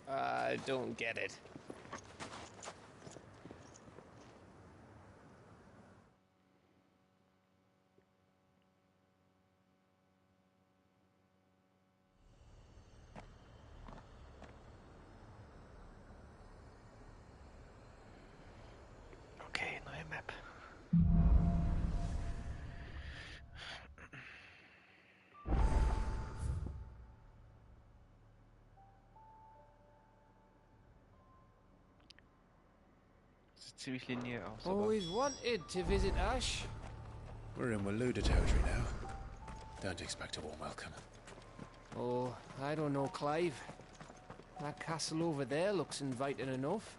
I don't get it. Okay, neue Map. Ziemlich linear aus. Always wanted to visit Ash. We're in Waluda territory now. Don't expect a warm welcome. Oh, I don't know, Clive. That castle over there looks inviting enough.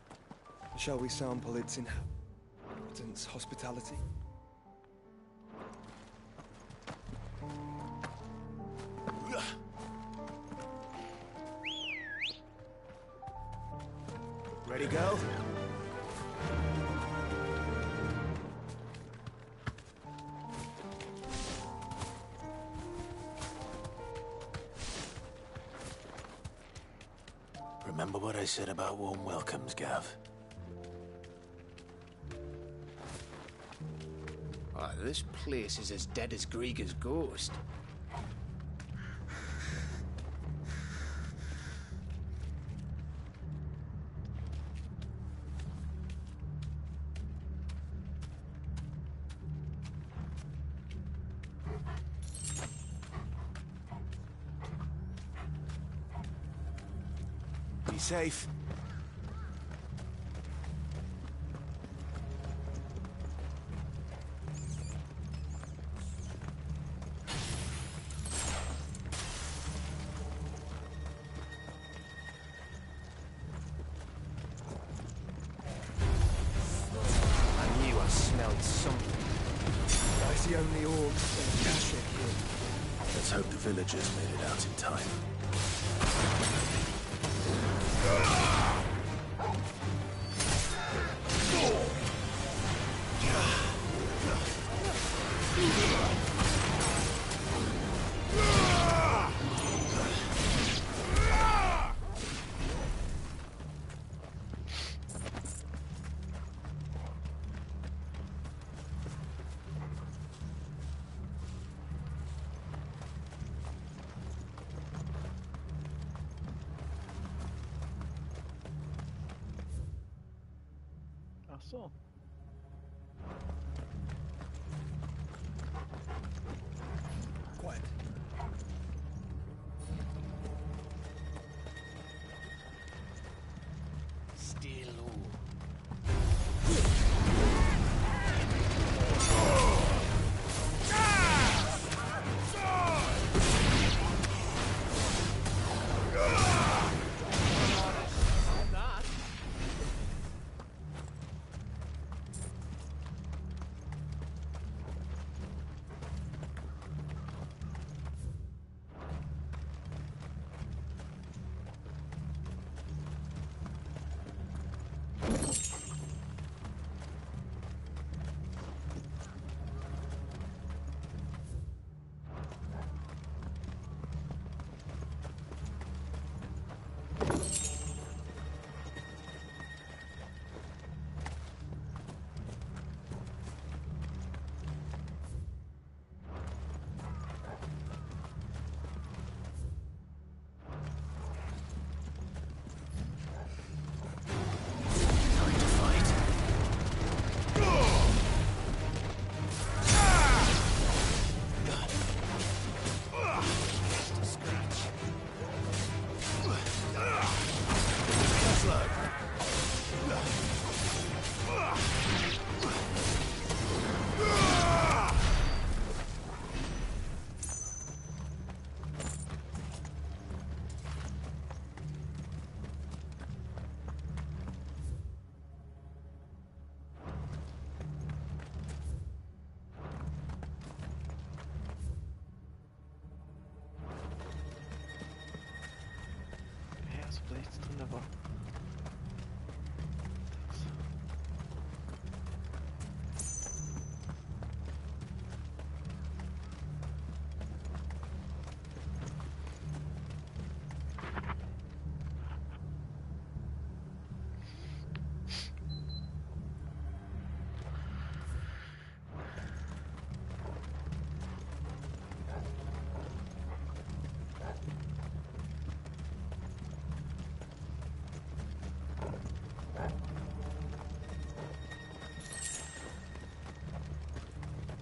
Shall we sample its inhabitants' hospitality? Ready, go? Remember what I said about warm welcomes, Gav? Oh, this place is as dead as Grieger's ghost. Be safe. The only orcs and Kashyyyk here. Let's hope the villagers made it out in time. Ach so. Quiet. Stay low. Ja, so da nichts drin, aber.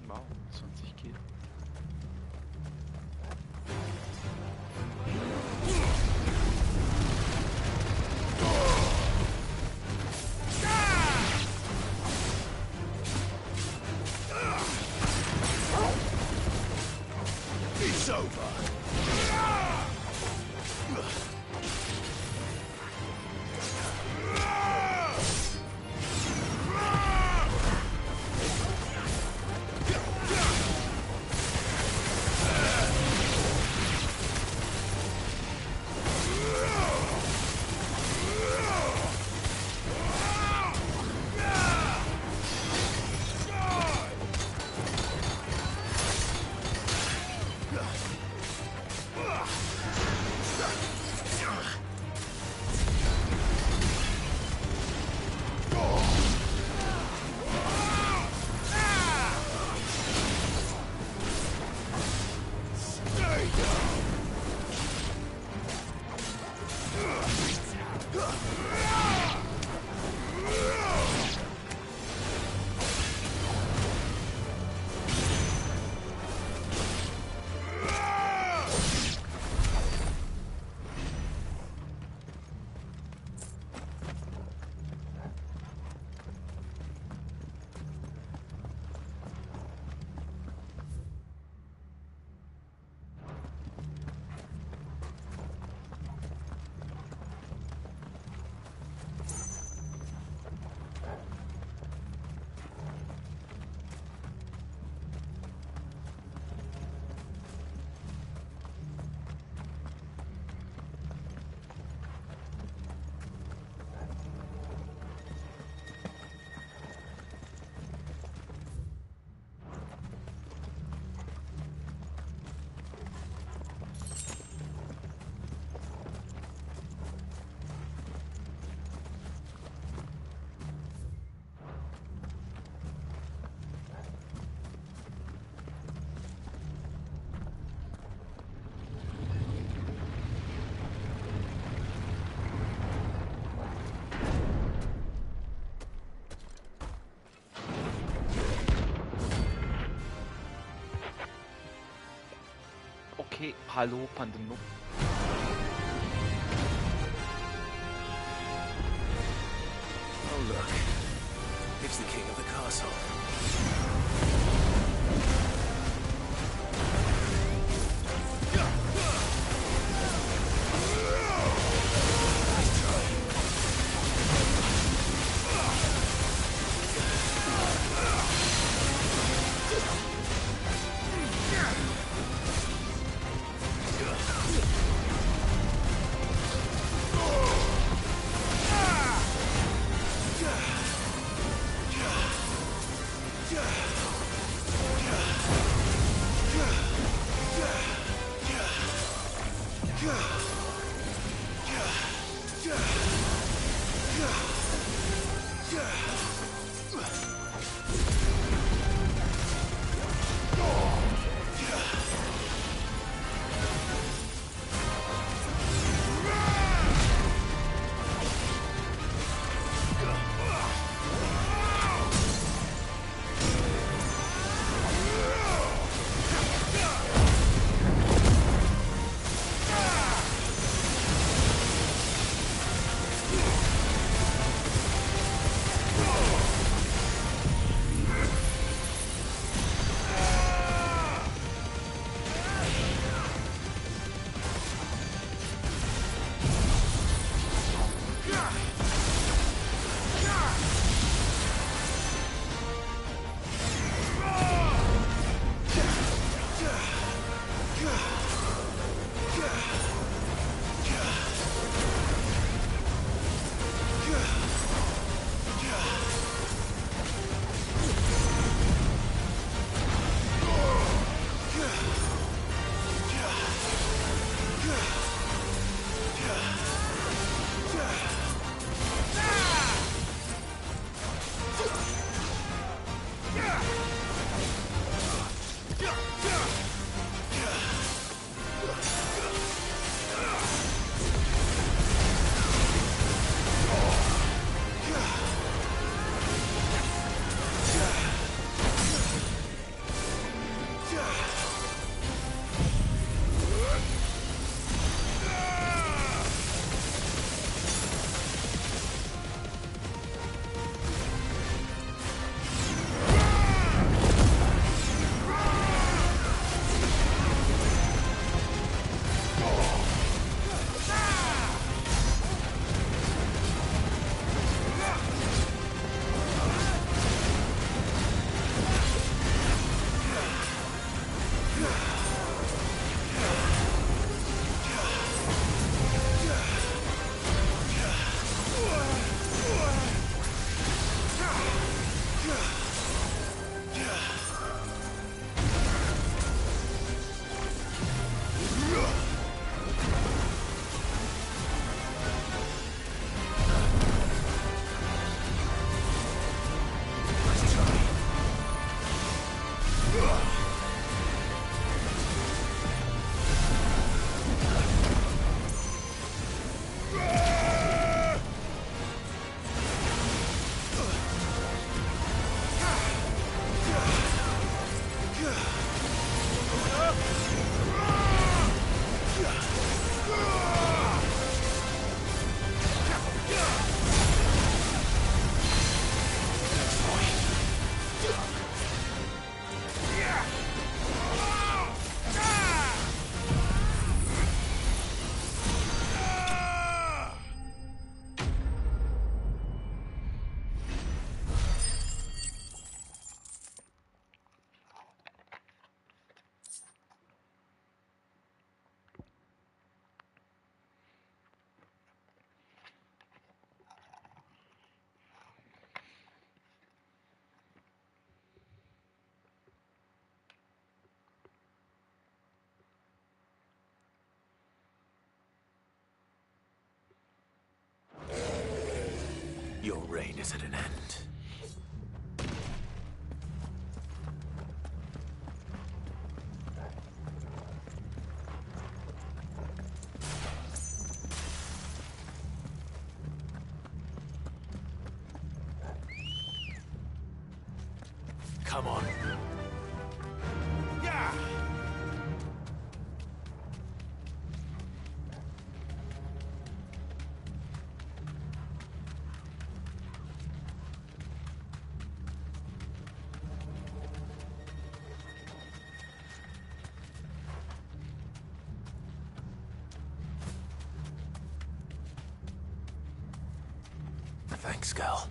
Wow, 20 Kilo. It's over. Okay, hallo Pandemie. Oh, look. It's the king of the castle. Your reign is at an end. Come on. Yeah! Thanks, girl.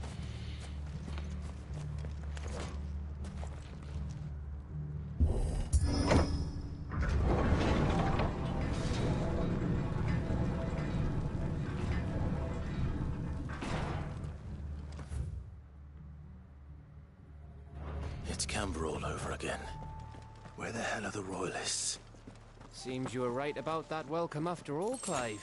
It's Camber all over again. Where the hell are the Royalists? Seems you were right about that welcome after all, Clive.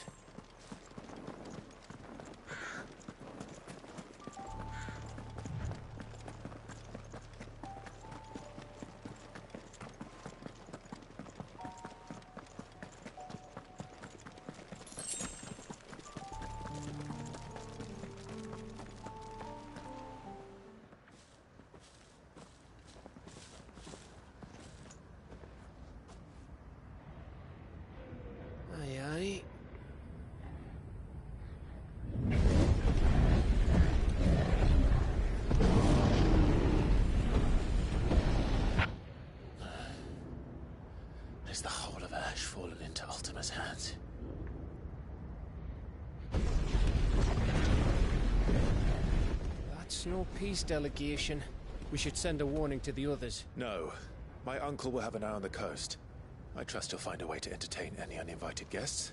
Is the whole of Ash fallen into Ultima's hands? That's no peace delegation. We should send a warning to the others. No. My uncle will have an eye on the coast. I trust he'll find a way to entertain any uninvited guests.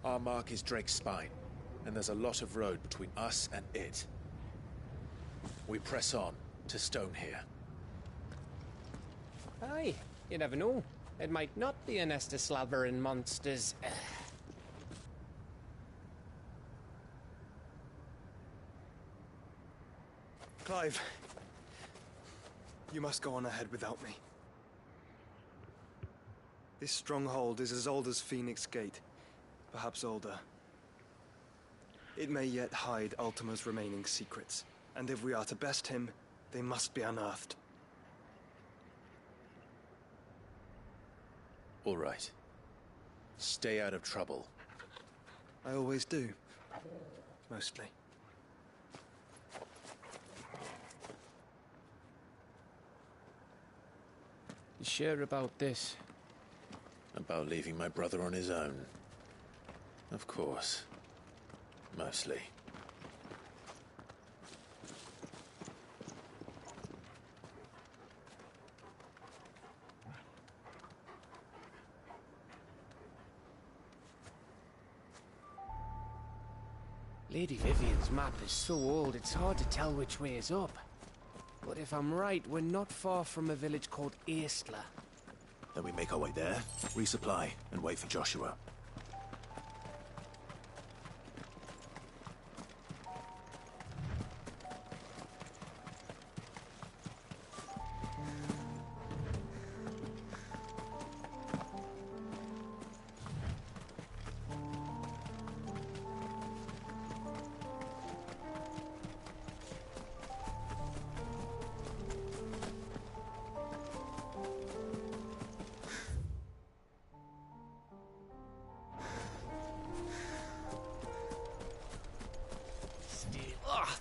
Our mark is Drake's Spine, and there's a lot of road between us and it. We press on to Stonehere. Aye, you never know. It might not be a nest of slabbering monsters. Clive, you must go on ahead without me. This stronghold is as old as Phoenix Gate, perhaps older. It may yet hide Ultima's remaining secrets, and if we are to best him, they must be unearthed. All right. Stay out of trouble. I always do. Mostly. You sure about this? About leaving my brother on his own. Of course. Mostly. Lady Vivian's map is so old it's hard to tell which way is up. But if I'm right, we're not far from a village called Aistla. Then we make our way there, resupply, and wait for Joshua.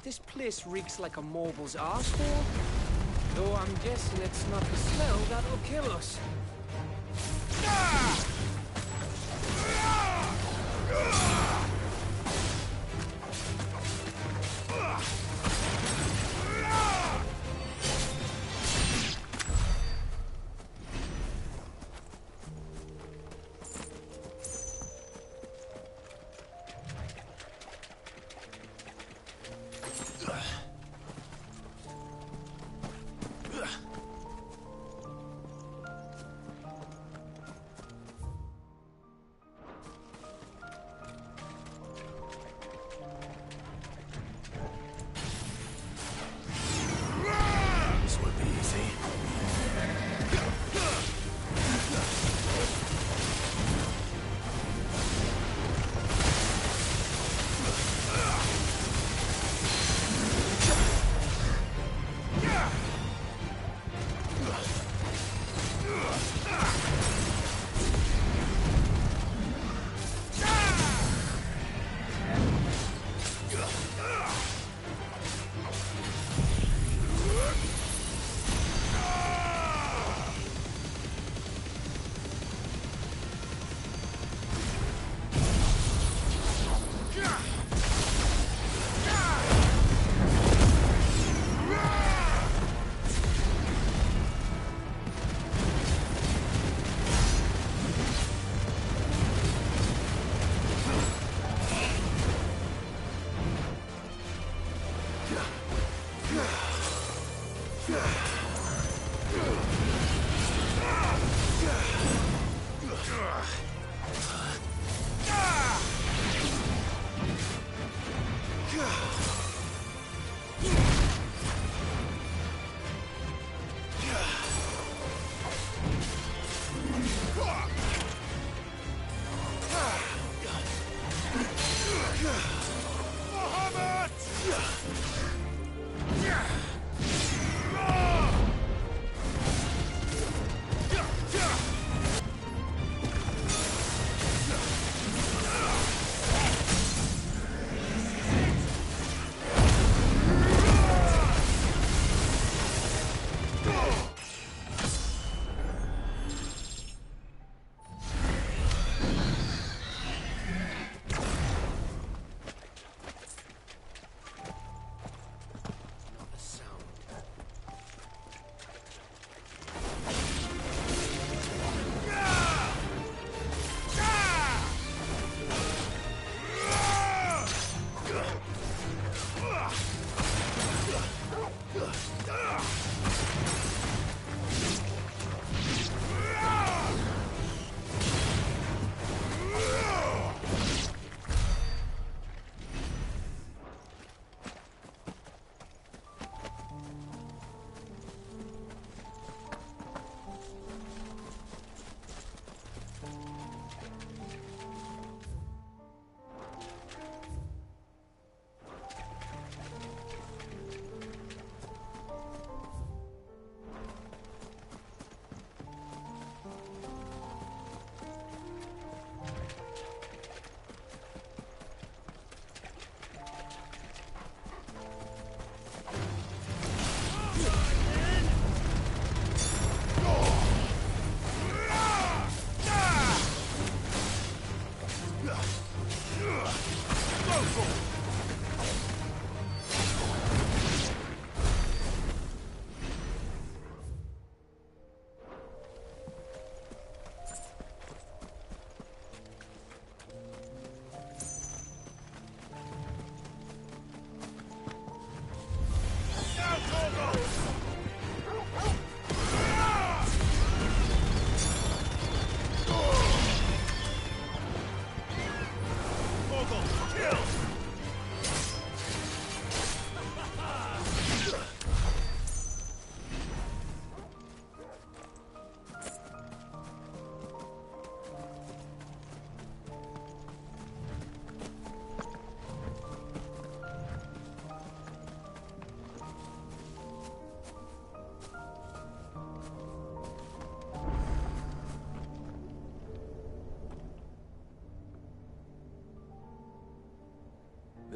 This place reeks like a mobile's arsehole. Though I'm guessing it's not the smell that'll kill us.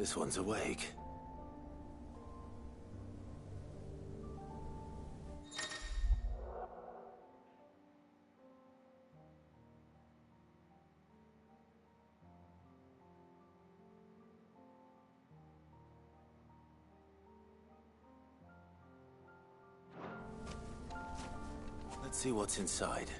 This one's awake. Let's see what's inside.